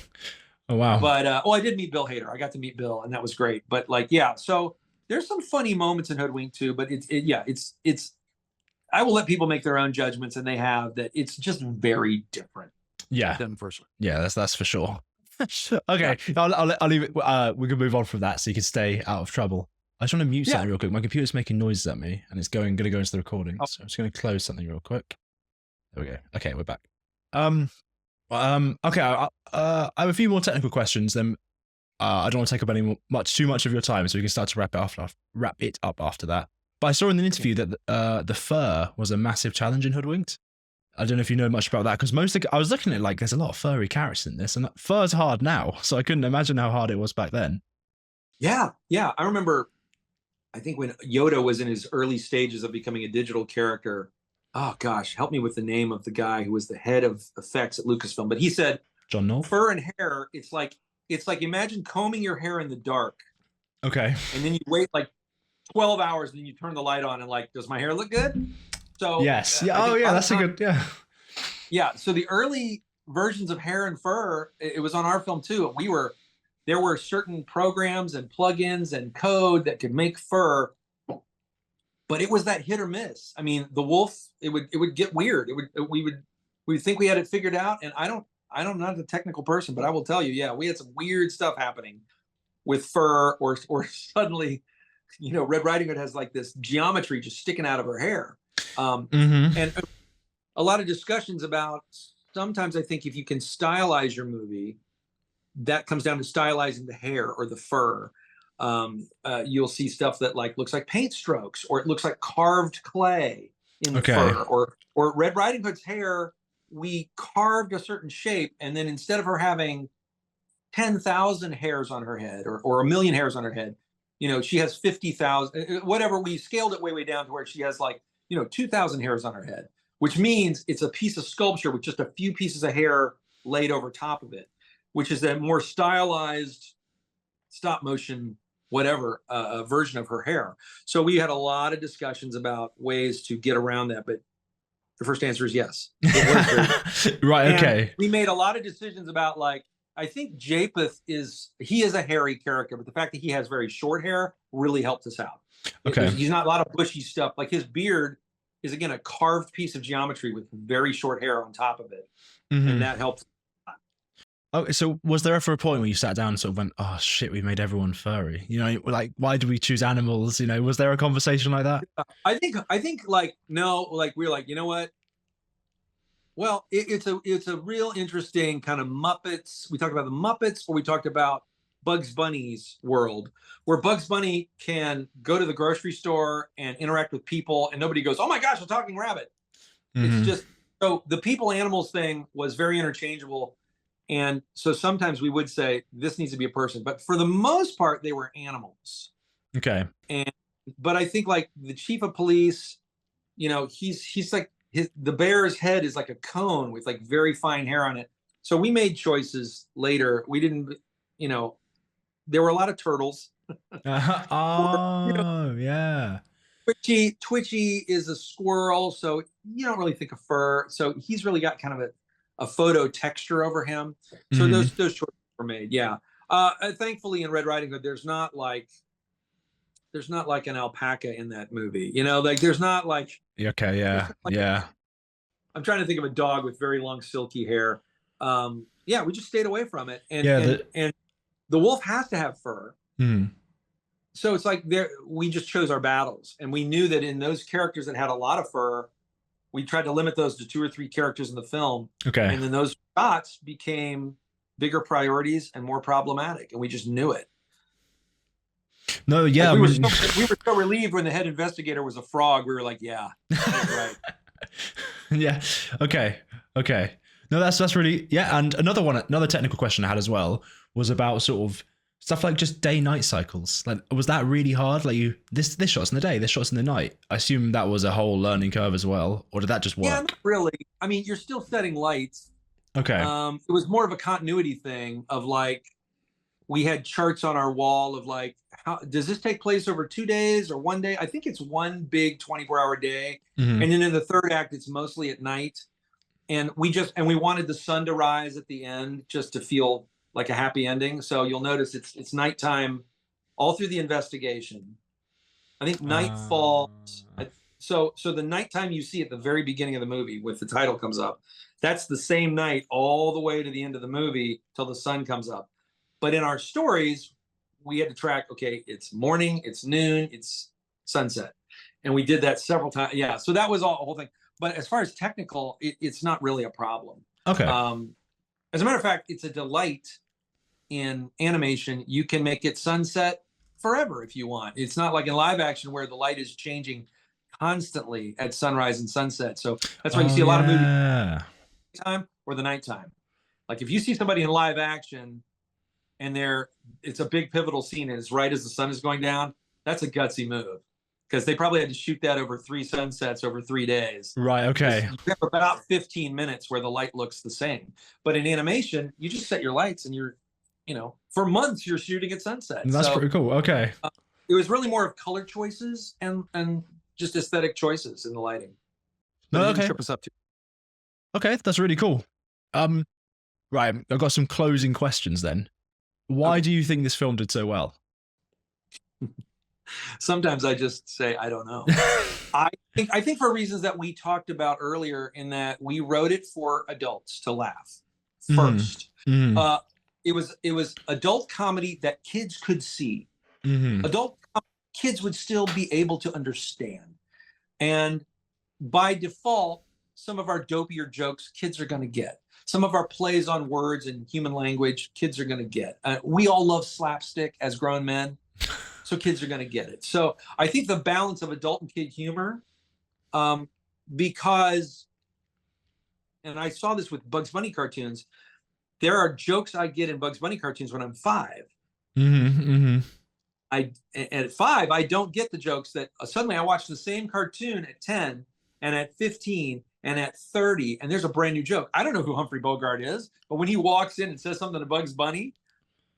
Oh wow. But I did meet Bill Hader. I got to meet Bill, and that was great. But like, yeah, so there's some funny moments in Hoodwink too. But it's. I will let people make their own judgments, and they have that. It's just very different. Yeah. Them first. Yeah, that's for sure. Okay, I'll leave it. We can move on from that, so you can stay out of trouble. I just want to mute something real quick. My computer's making noises at me, and it's going to go into the recording. So I'm just going to close something real quick. There we go. Okay, we're back. Okay, I have a few more technical questions. Then I don't want to take up too much of your time, so we can start to wrap it up after that. But I saw in an interview that the fur was a massive challenge in Hoodwinked. I don't know if you know much about that, because I was looking at like there's a lot of furry characters in this, and fur's hard now, so I couldn't imagine how hard it was back then. Yeah. I remember, I think when Yoda was in his early stages of becoming a digital character. Oh gosh, help me with the name of the guy who was the head of effects at Lucasfilm. But he said, John Knoll? Fur and hair, it's like imagine combing your hair in the dark. Okay. And then you wait like 12 hours, and then you turn the light on and like, does my hair look good? So yes. Yeah. That's a good. Yeah. Yeah. So the early versions of hair and fur, it was on our film too. There were certain programs and plugins and code that could make fur but it was that hit or miss. I mean, the wolf, it would get weird. We would think we had it figured out, and I'm not a technical person, but I will tell you, yeah, we had some weird stuff happening with fur, or suddenly, Red Riding Hood has like this geometry just sticking out of her hair, and a lot of discussions about, sometimes I think if you can stylize your movie, that comes down to stylizing the hair or the fur. You'll see stuff that like looks like paint strokes, or it looks like carved clay in the fur, or Red Riding Hood's hair, we carved a certain shape, and then instead of her having 10,000 hairs on her head, or a million hairs on her head, she has 50,000, whatever. We scaled it way down to where she has like 2,000 hairs on her head, which means it's a piece of sculpture with just a few pieces of hair laid over top of it, which is a more stylized stop motion, whatever, version of her hair. So we had a lot of discussions about ways to get around that, but the first answer is yes. Right. And okay. we made a lot of decisions about, like, I think Japheth is a hairy character, but the fact that he has very short hair really helped us out. Okay. He's not a lot of bushy stuff. Like, his beard is, again, a carved piece of geometry with very short hair on top of it. And that helped. Oh, so was there ever a point where you sat down and sort of went, oh shit, we made everyone furry? Like, why do we choose animals? Was there a conversation like that? I think like, no, like, we were like, you know what? Well, it's a real interesting kind of Muppets. We talked about the Muppets, or we talked about Bugs Bunny's world, where Bugs Bunny can go to the grocery store and interact with people, and nobody goes, oh my gosh, a talking rabbit. It's just, so the people animals thing was very interchangeable. And so sometimes we would say, this needs to be a person, but for the most part, they were animals. Okay. But I think like the chief of police, he's like, the bear's head is like a cone with like very fine hair on it. So we made choices later. We didn't, there were a lot of turtles. Yeah. Twitchy is a squirrel, so you don't really think of fur. So he's really got kind of a photo texture over him. So those choices were made. Yeah. Thankfully in Red Riding Hood, there's not like an alpaca in that movie. Like there's not like. Okay. Yeah. Yeah. I'm trying to think of a dog with very long silky hair. Yeah, we just stayed away from it. And and the wolf has to have fur. So it's like we just chose our battles, and we knew that in those characters that had a lot of fur, we tried to limit those to 2 or 3 characters in the film. Okay. And then those shots became bigger priorities and more problematic, and we just knew it. No, yeah. Like we were so relieved when the head investigator was a frog. We were like, yeah, that's right. Yeah. Okay. No, that's really, yeah. And another technical question I had as well was about sort of stuff like just day-night cycles. Like, was that really hard? Like, this shot's in the day, this shot's in the night. I assume that was a whole learning curve as well, or did that just work? Yeah, not really. I mean, you're still setting lights. Okay. It was more of a continuity thing of like, we had charts on our wall of like, how does this take place over 2 days or 1 day? I think it's one big 24-hour day. And then in the third act, it's mostly at night. And we wanted the sun to rise at the end just to feel like a happy ending. So you'll notice it's nighttime all through the investigation. I think night falls. So the nighttime you see at the very beginning of the movie with the title comes up, that's the same night all the way to the end of the movie till the sun comes up. But in our stories, we had to track, okay, it's morning, it's noon, it's sunset. And we did that several times. Yeah, so that was a whole thing. But as far as technical, it's not really a problem. Okay. As a matter of fact, it's a delight in animation. You can make it sunset forever if you want. It's not like in live action where the light is changing constantly at sunrise and sunset. So that's why you see a lot of movies time or the nighttime. Like if you see somebody in live action and it's a big pivotal scene and it's right as the sun is going down, that's a gutsy move. Because they probably had to shoot that over 3 sunsets over 3 days. Right, okay. You have about 15 minutes where the light looks the same. But in animation, you just set your lights and you're, for months you're shooting at sunset. That's pretty cool, okay. It was really more of color choices and just aesthetic choices in the lighting. No, okay. Trip us up too. Okay, that's really cool. Right, I've got some closing questions then. Why do you think this film did so well? Sometimes I just say, I don't know. I think for reasons that we talked about earlier, in that we wrote it for adults to laugh first. Mm. It was adult comedy that kids could see. Mm. Kids would still be able to understand. And by default, some of our dopier jokes kids are going to get. Some of our plays on words and human language kids are going to get. We all love slapstick as grown men, so kids are going to get it. So I think the balance of adult and kid humor, because, and I saw this with Bugs Bunny cartoons, there are jokes I get in Bugs Bunny cartoons when I'm 5. At 5, I don't get the jokes that suddenly I watch the same cartoon at 10 and at 15 and at 30, and there's a brand new joke. I don't know who Humphrey Bogart is, but when he walks in and says something to Bugs Bunny,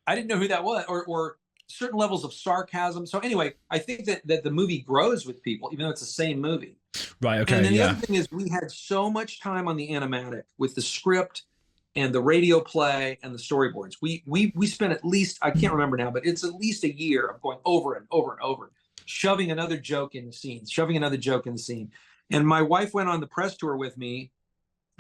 I didn't know who that was, or certain levels of sarcasm. So anyway, I think that the movie grows with people, even though it's the same movie. Right. Okay. And then the other thing is, we had so much time on the animatic with the script and the radio play and the storyboards. We spent at least, I can't remember now, but it's at least a year of going over and over and over, shoving another joke in the scene, shoving another joke in the scene. And my wife went on the press tour with me,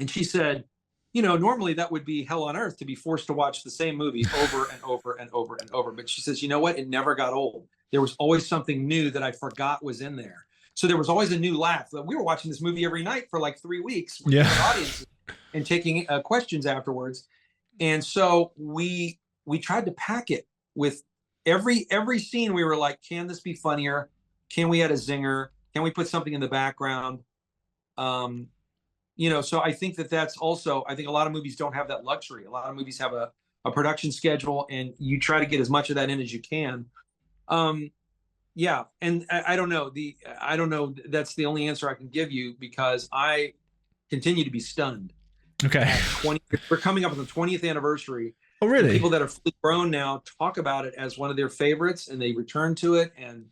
and she said, you know, normally that would be hell on earth to be forced to watch the same movie over and over and over and over. But she says, you know what? It never got old. There was always something new that I forgot was in there. So there was always a new laugh. We were watching this movie every night for like 3 weeks with the audience and taking questions afterwards. And so we tried to pack it with every scene. We were like, can this be funnier? Can we add a zinger? Can we put something in the background? You know, so I think that's also, I think a lot of movies don't have that luxury. A lot of movies have a production schedule, and you try to get as much of that in as you can. Yeah, and I don't know. I don't know. That's the only answer I can give you, because I continue to be stunned. Okay. We're coming up on the 20th anniversary. Oh, really? People that are fully grown now talk about it as one of their favorites, and they return to it. And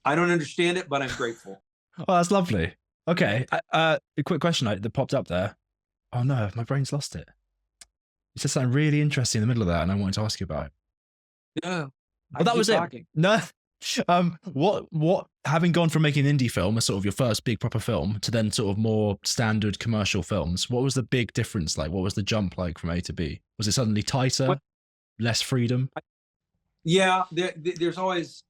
I don't understand it, but I'm grateful. Oh, that's lovely. Okay. A quick question that popped up there. Oh no, my brain's lost it. You said something really interesting in the middle of that, and I wanted to ask you about it. Yeah. Well, that was it. No. What having gone from making an indie film, as sort of your first big proper film, to then sort of more standard commercial films, what was the big difference like? What was the jump like from A to B? Was it suddenly tighter, less freedom? Yeah, there's always,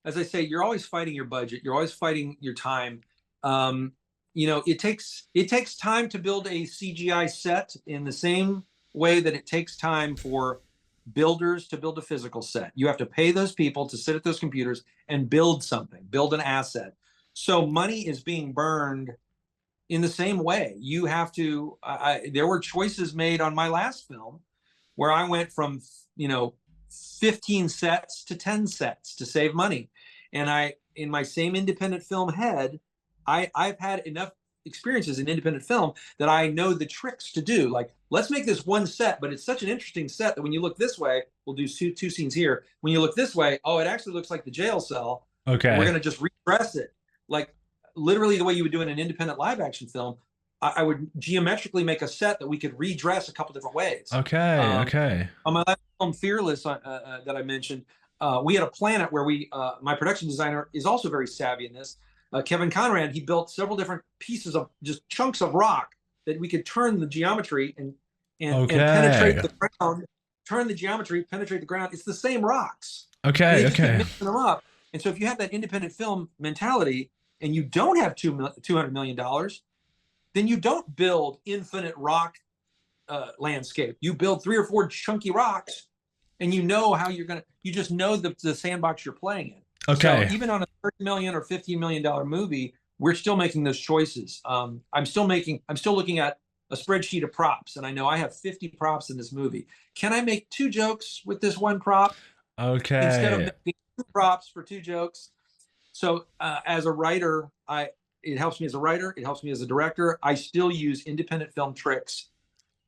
as I say, you're always fighting your budget. You're always fighting your time. You know, it takes time to build a CGI set in the same way that it takes time for builders to build a physical set. You have to pay those people to sit at those computers and build something, build an asset. So money is being burned in the same way. You have to, there were choices made on my last film where I went from, you know, 15 sets to 10 sets to save money. And in my same independent film head, I've had enough experiences in independent film that I know the tricks to do. Like, let's make this one set, but it's such an interesting set that when you look this way, we'll do two scenes here. When you look this way, oh, it actually looks like the jail cell. Okay. We're going to just redress it. Like literally the way you would do in an independent live action film, I would geometrically make a set that we could redress a couple different ways. Okay. Okay. On my last film, Fearless, that I mentioned, we had a planet where my production designer is also very savvy in this. Kevin Conrad, he built several different pieces of just chunks of rock that we could turn the geometry and penetrate the ground, turn the geometry, penetrate the ground. It's the same rocks. Okay. Okay. Mixing them up. And so if you have that independent film mentality and you don't have $200 million, then you don't build infinite rock landscape. You build 3 or 4 chunky rocks, and you know how you're going to, you just know the sandbox you're playing in. Okay. So even on a $30 million or $15 million movie, we're still making those choices. I'm still looking at a spreadsheet of props, and I know I have 50 props in this movie. Can I make 2 jokes with this one prop? Okay. Instead of making 2 props for 2 jokes. So as a writer, it helps me as a writer. It helps me as a director. I still use independent film tricks.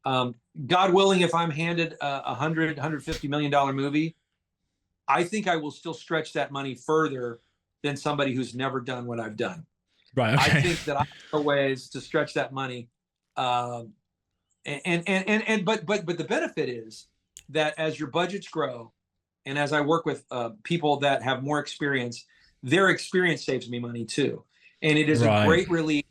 God willing, if I'm handed a $150 million movie, I think I will still stretch that money further than somebody who's never done what I've done. Right. Okay. I think that I have ways to stretch that money. But the benefit is that as your budgets grow, and as I work with people that have more experience, their experience saves me money too. And it is a great relief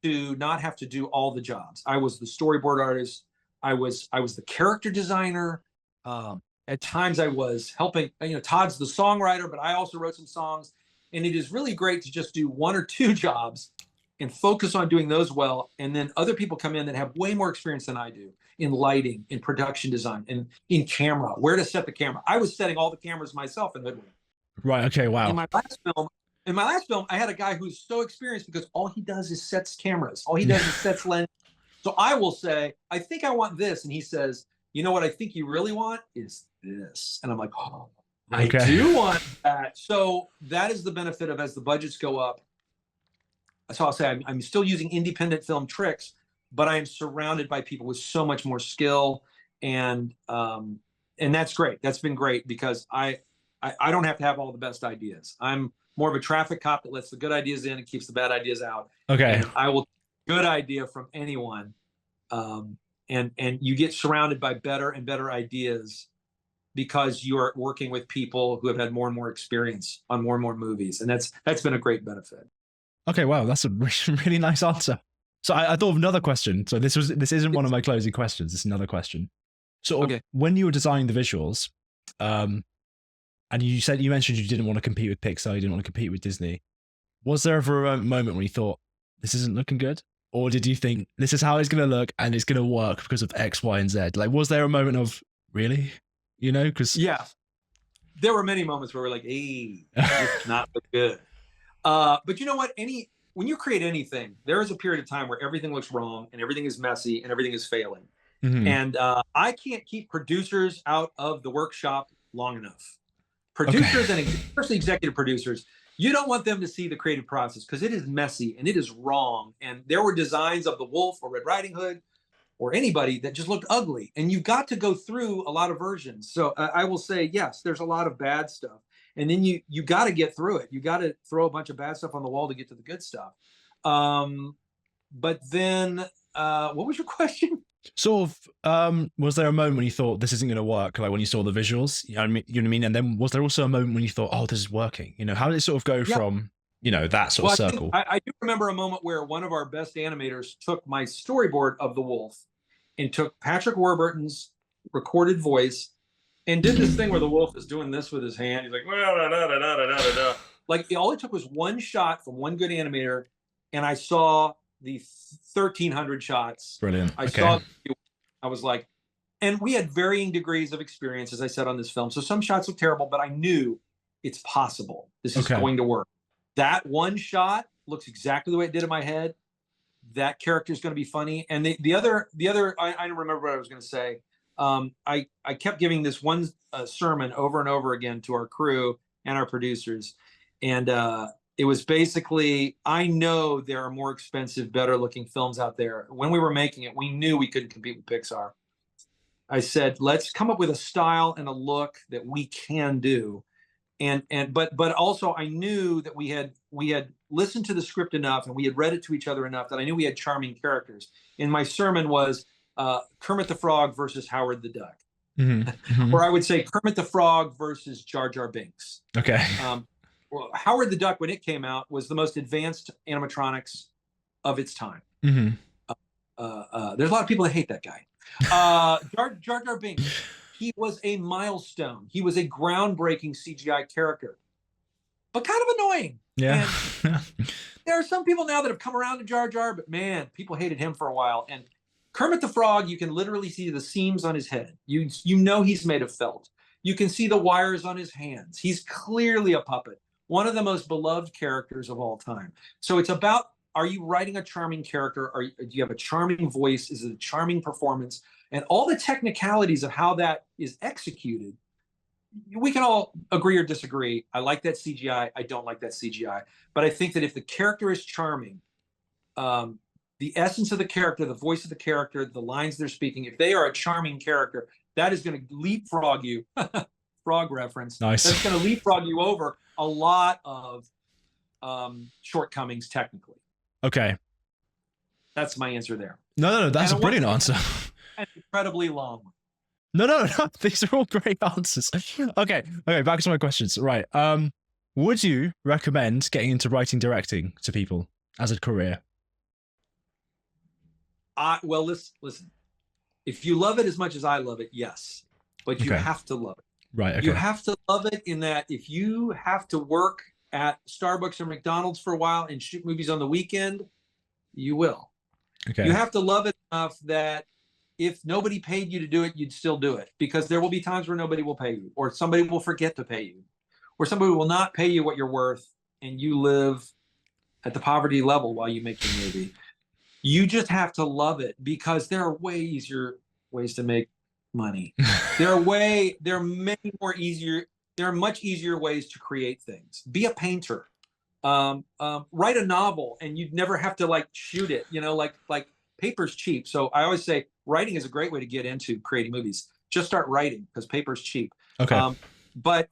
to not have to do all the jobs. I was the storyboard artist. I was the character designer. At times I was helping, Todd's the songwriter, but I also wrote some songs. And it is really great to just do 1 or 2 jobs and focus on doing those well. And then other people come in that have way more experience than I do in lighting, in production design, and in camera, where to set the camera. I was setting all the cameras myself in Hoodwinked. Right. Okay. Wow. In my last film, I had a guy who's so experienced because all he does is sets cameras. All he does is sets lenses. So I will say, I think I want this. And he says, you know what I think you really want is this. And I'm like, oh, I do want that. So that is the benefit of as the budgets go up. So I'll say I'm still using independent film tricks, but I am surrounded by people with so much more skill. And that's great. That's been great because I don't have to have all the best ideas. I'm more of a traffic cop that lets the good ideas in and keeps the bad ideas out. Okay. And I will take a good idea from anyone. And you get surrounded by better and better ideas because you're working with people who have had more and more experience on more and more movies. And that's been a great benefit. Okay. Wow. That's a really nice answer. So I thought of another question. So this isn't one of my closing questions. It's another question. So when you were designing the visuals, and you mentioned you didn't want to compete with Pixar, you didn't want to compete with Disney. Was there ever a moment when you thought this isn't looking good? Or did you think this is how it's going to look and it's going to work because of X, Y, and Z? Like, was there a moment of really, because there were many moments where we're like, hey, it's not look good. But you know what? When you create anything, there is a period of time where everything looks wrong and everything is messy and everything is failing. Mm-hmm. And I can't keep producers out of the workshop long enough. Producers and especially executive producers, you don't want them to see the creative process because it is messy and it is wrong. And there were designs of the Wolf or Red Riding Hood or anybody that just looked ugly. And you've got to go through a lot of versions. So I will say, yes, there's a lot of bad stuff. And then you got to get through it. You got to throw a bunch of bad stuff on the wall to get to the good stuff. But then what was your question? Sort of, was there a moment when you thought this isn't going to work? Like when you saw the visuals, you know what I mean? And then was there also a moment when you thought, oh, this is working? How did it sort of go from, that sort of circle? I do remember a moment where one of our best animators took my storyboard of the Wolf and took Patrick Warburton's recorded voice and did this thing where the Wolf is doing this with his hand. He's like, like all it took was one shot from one good animator. And I saw the 1,300 shots. Brilliant. I was like, and we had varying degrees of experience, as I said, on this film. So some shots look terrible, but I knew it's possible. This is going to work. That one shot looks exactly the way it did in my head. That character is going to be funny. And the other, I don't remember what I was going to say. I kept giving this one sermon over and over again to our crew and our producers. And it was basically, I know there are more expensive, better looking films out there. When we were making it, we knew we couldn't compete with Pixar. I said, let's come up with a style and a look that we can do. But also I knew that we had listened to the script enough and we had read it to each other enough that I knew we had charming characters. And my sermon was Kermit the Frog versus Howard the Duck. Mm-hmm. Mm-hmm. Or I would say Kermit the Frog versus Jar Jar Binks. Okay. Well, Howard the Duck, when it came out, was the most advanced animatronics of its time. Mm-hmm. There's a lot of people that hate that guy. Jar Jar Binks, he was a milestone. He was a groundbreaking CGI character, but kind of annoying. Yeah. And there are some people now that have come around to Jar Jar, but man, people hated him for a while. And Kermit the Frog, you can literally see the seams on his head. You know he's made of felt. You can see the wires on his hands. He's clearly a puppet. One of the most beloved characters of all time. So it's about, are you writing a charming character? Do you have a charming voice? Is it a charming performance? And all the technicalities of how that is executed, we can all agree or disagree. I like that CGI. I don't like that CGI. But I think that if the character is charming, the essence of the character, the voice of the character, the lines they're speaking, if they are a charming character, that is going to leapfrog you. Frog reference. Nice. That's going to leapfrog you over a lot of shortcomings technically. Okay. That's my answer there. No, that's a brilliant answer. An incredibly long one. No. These are all great answers. Okay. Back to my questions. Right. Would you recommend getting into writing directing to people as a career? Well, listen. If you love it as much as I love it, yes, but you Okay. have to love it. Right. Okay. You have to love it in that if you have to work at Starbucks or McDonald's for a while and shoot movies on the weekend, you will. Okay. You have to love it enough that if nobody paid you to do it, you'd still do it, because there will be times where nobody will pay you, or somebody will forget to pay you, or somebody will not pay you what you're worth, and you live at the poverty level while you make your movie. You just have to love it, because there are way easier ways to make money. There are many more easier. There are much easier ways to create things. Be a painter. Write a novel, and you'd never have to like shoot it. You know, like paper's cheap. So I always say writing is a great way to get into creating movies. Just start writing, because paper's cheap. Okay. But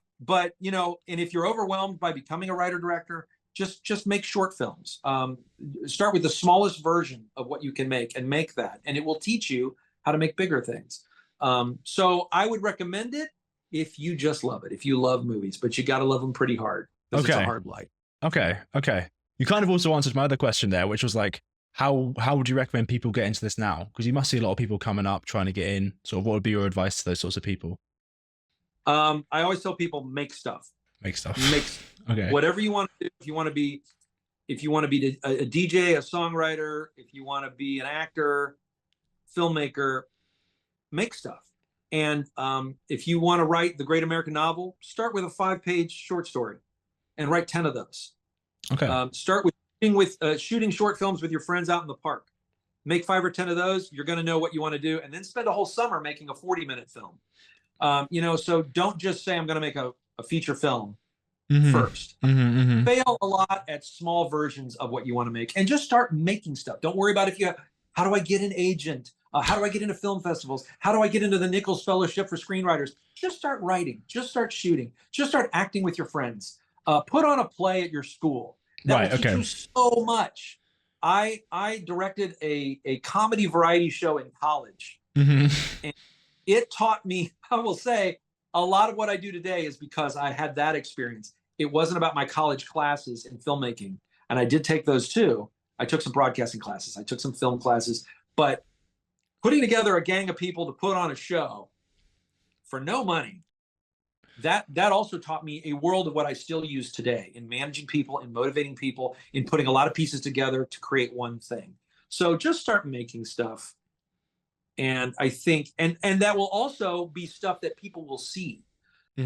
you know, and if you're overwhelmed by becoming a writer director, just make short films. Start with the smallest version of what you can make, and make that, and it will teach you how to make bigger things. So I would recommend it if you just love it, if you love movies, but you got to love them pretty hard, because it's a hard life. Okay. You kind of also answered my other question there, which was like, how would you recommend people get into this now? Because you must see a lot of people coming up trying to get in. Sort of, what would be your advice to those sorts of people? I always tell people, make stuff. Okay. Whatever you want to do. If you want to be a DJ, a songwriter, if you want to be an actor, filmmaker, make stuff. And if you want to write the great American novel, start with a 5-page short story and write 10 of those. Okay. Start with shooting short films with your friends out in the park. Make 5 or 10 of those. You're going to know what you want to do, and then spend a whole summer making a 40-minute film. You know, so don't just say, I'm going to make a feature film first. Fail a lot at small versions of what you want to make, and just start making stuff. Don't worry about how do I get an agent? How do I get into film festivals? How do I get into the Nichols Fellowship for Screenwriters? Just start writing. Just start shooting. Just start acting with your friends. Put on a play at your school. That will teach you so much. I directed a comedy variety show in college. And it taught me, I will say, a lot of what I do today is because I had that experience. It wasn't about my college classes in filmmaking, and I did take those too. I took some broadcasting classes. I took some film classes, but putting together a gang of people to put on a show for no money, that also taught me a world of what I still use today in managing people, in motivating people, in putting a lot of pieces together to create one thing. So just start making stuff. And I think, and that will also be stuff that people will see.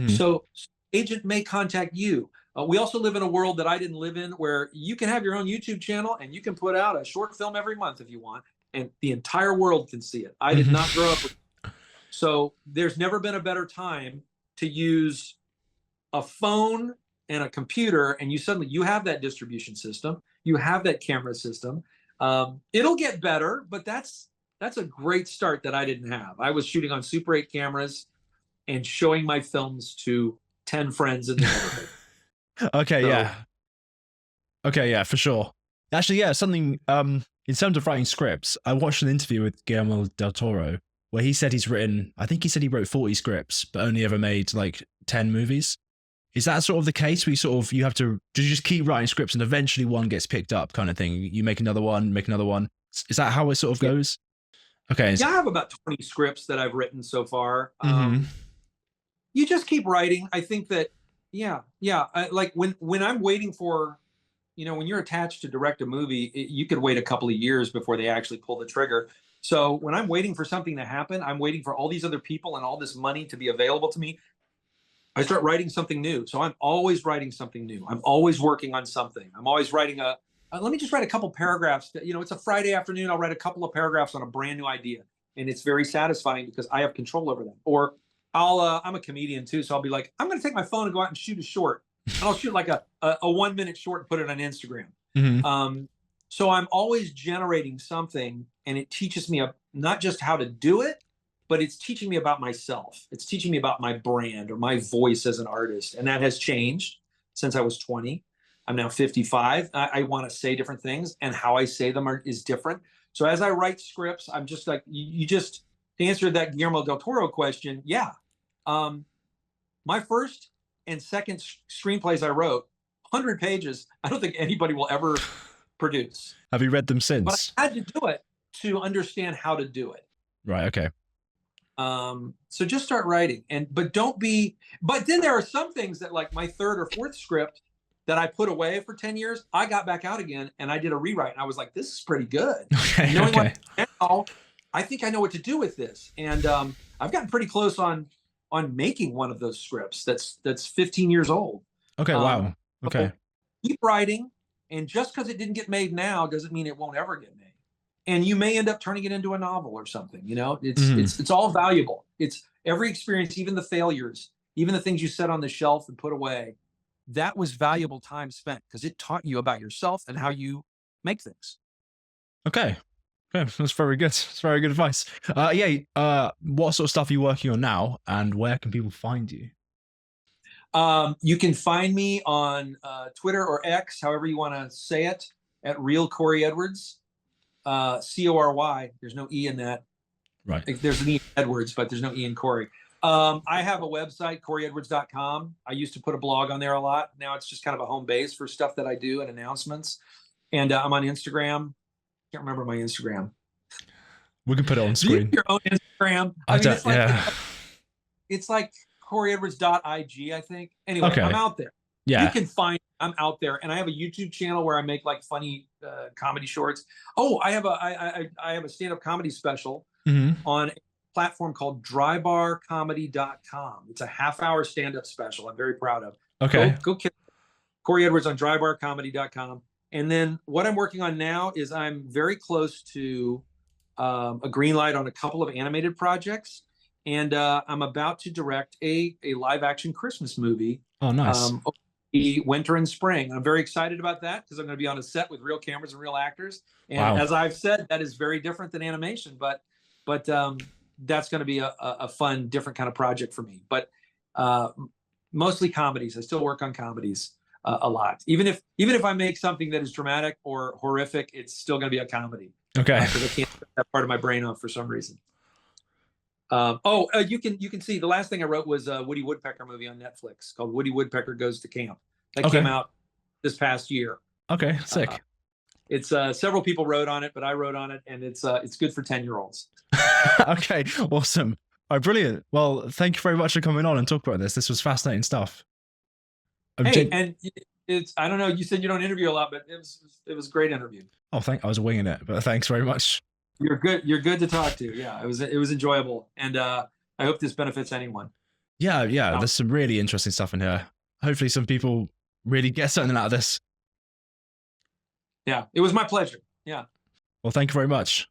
So agent may contact you. We also live in a world that I didn't live in, where you can have your own YouTube channel and you can put out a short film every month if you want, and the entire world can see it. I did not grow up with it. So there's never been a better time to use a phone and a computer, and you have that distribution system, you have that camera system. It'll get better, but that's a great start that I didn't have. I was shooting on Super 8 cameras and showing my films to 10 friends in the neighborhood. Okay, yeah, for sure. Actually, yeah, something in terms of writing scripts, I watched an interview with Guillermo del Toro where he said he wrote 40 scripts, but only ever made like 10 movies. Is that sort of the case where you have to just keep writing scripts and eventually one gets picked up kind of thing? You make another one. Is that how it sort of goes? Okay. Yeah, I have about 20 scripts that I've written so far. You just keep writing. I think that, like when I'm waiting for, when you're attached to direct a movie, you could wait a couple of years before they actually pull the trigger. So when I'm waiting for something to happen, I'm waiting for all these other people and all this money to be available to me. I start writing something new. So I'm always writing something new. I'm always working on something. I'm always writing let me just write a couple paragraphs. It's a Friday afternoon. I'll write a couple of paragraphs on a brand new idea. And it's very satisfying because I have control over them. Or I'm a comedian too. So I'll be like, I'm going to take my phone and go out and shoot a short. And I'll shoot like a 1-minute short and put it on Instagram. So I'm always generating something, and it teaches me not just how to do it, but it's teaching me about myself. It's teaching me about my brand or my voice as an artist. And that has changed since I was 20. I'm now 55. I want to say different things, and how I say them is different. So as I write scripts, I'm just like, to answer that Guillermo del Toro question. Yeah. My first and second screenplays I wrote, 100 pages. I don't think anybody will ever produce. Have you read them But since? I had to do it to understand how to do it. Right. Okay. So just start writing, but then there are some things that, like my third or fourth script that I put away for 10 years, I got back out again and I did a rewrite and I was like, this is pretty good. Okay. Knowing Okay. what now, I think I know what to do with this. And I've gotten pretty close on making one of those scripts that's 15 years old. Okay. Wow. Okay. Keep writing, and just because it didn't get made now doesn't mean it won't ever get made. And you may end up turning it into a novel or something. You know, it's all valuable. It's every experience, even the failures, even the things you set on the shelf and put away. That was valuable time spent because it taught you about yourself and how you make things. Okay. Okay. That's very good. That's very good advice. What sort of stuff are you working on now, and where can people find you? You can find me on Twitter or X, however you want to say it, at Real Cory Edwards. Cory. There's no E in that. Right. There's an E in Edwards, but there's no E in Cory. I have a website, CoryEdwards.com. I used to put a blog on there a lot. Now it's just kind of a home base for stuff that I do and announcements. And I'm on Instagram. Can't remember my Instagram. We can put it on Do you screen. have your own Instagram? It's like CoryEdwards.ig, I think. Anyway, Okay. I'm out there. Yeah. You can find, I'm out there, and I have a YouTube channel where I make like funny comedy shorts. Oh, I have a stand-up comedy special on a platform called drybarcomedy.com. It's a half-hour stand-up special. I'm very proud of. Okay. Go kill Cory Edwards on drybarcomedy.com. And then what I'm working on now is I'm very close to a green light on a couple of animated projects, and I'm about to direct a live-action Christmas movie. Oh, nice. The winter and spring. I'm very excited about that because I'm going to be on a set with real cameras and real actors. And Wow. as I've said, that is very different than animation, but that's going to be a fun, different kind of project for me. But mostly comedies. I still work on comedies a lot. Even if I make something that is dramatic or horrific, it's still going to be a comedy. Okay. Because I can't get that part of my brain off for some reason. You can see the last thing I wrote was a Woody Woodpecker movie on Netflix called Woody Woodpecker Goes to Camp. That came out this past year. Okay. Sick. It's several people wrote on it, but I wrote on it, and it's good for 10-year-olds. Okay. Awesome. All right. Brilliant. Well, thank you very much for coming on and talk about this. This was fascinating stuff. And it's, I don't know, you said you don't interview a lot, but it was a great interview. Oh, I was winging it, but thanks very much. You're good to talk to. Yeah, it was enjoyable, and I hope this benefits anyone. Yeah. There's some really interesting stuff in here. Hopefully some people really get something out of this. Yeah, it was my pleasure. Yeah. Well, thank you very much.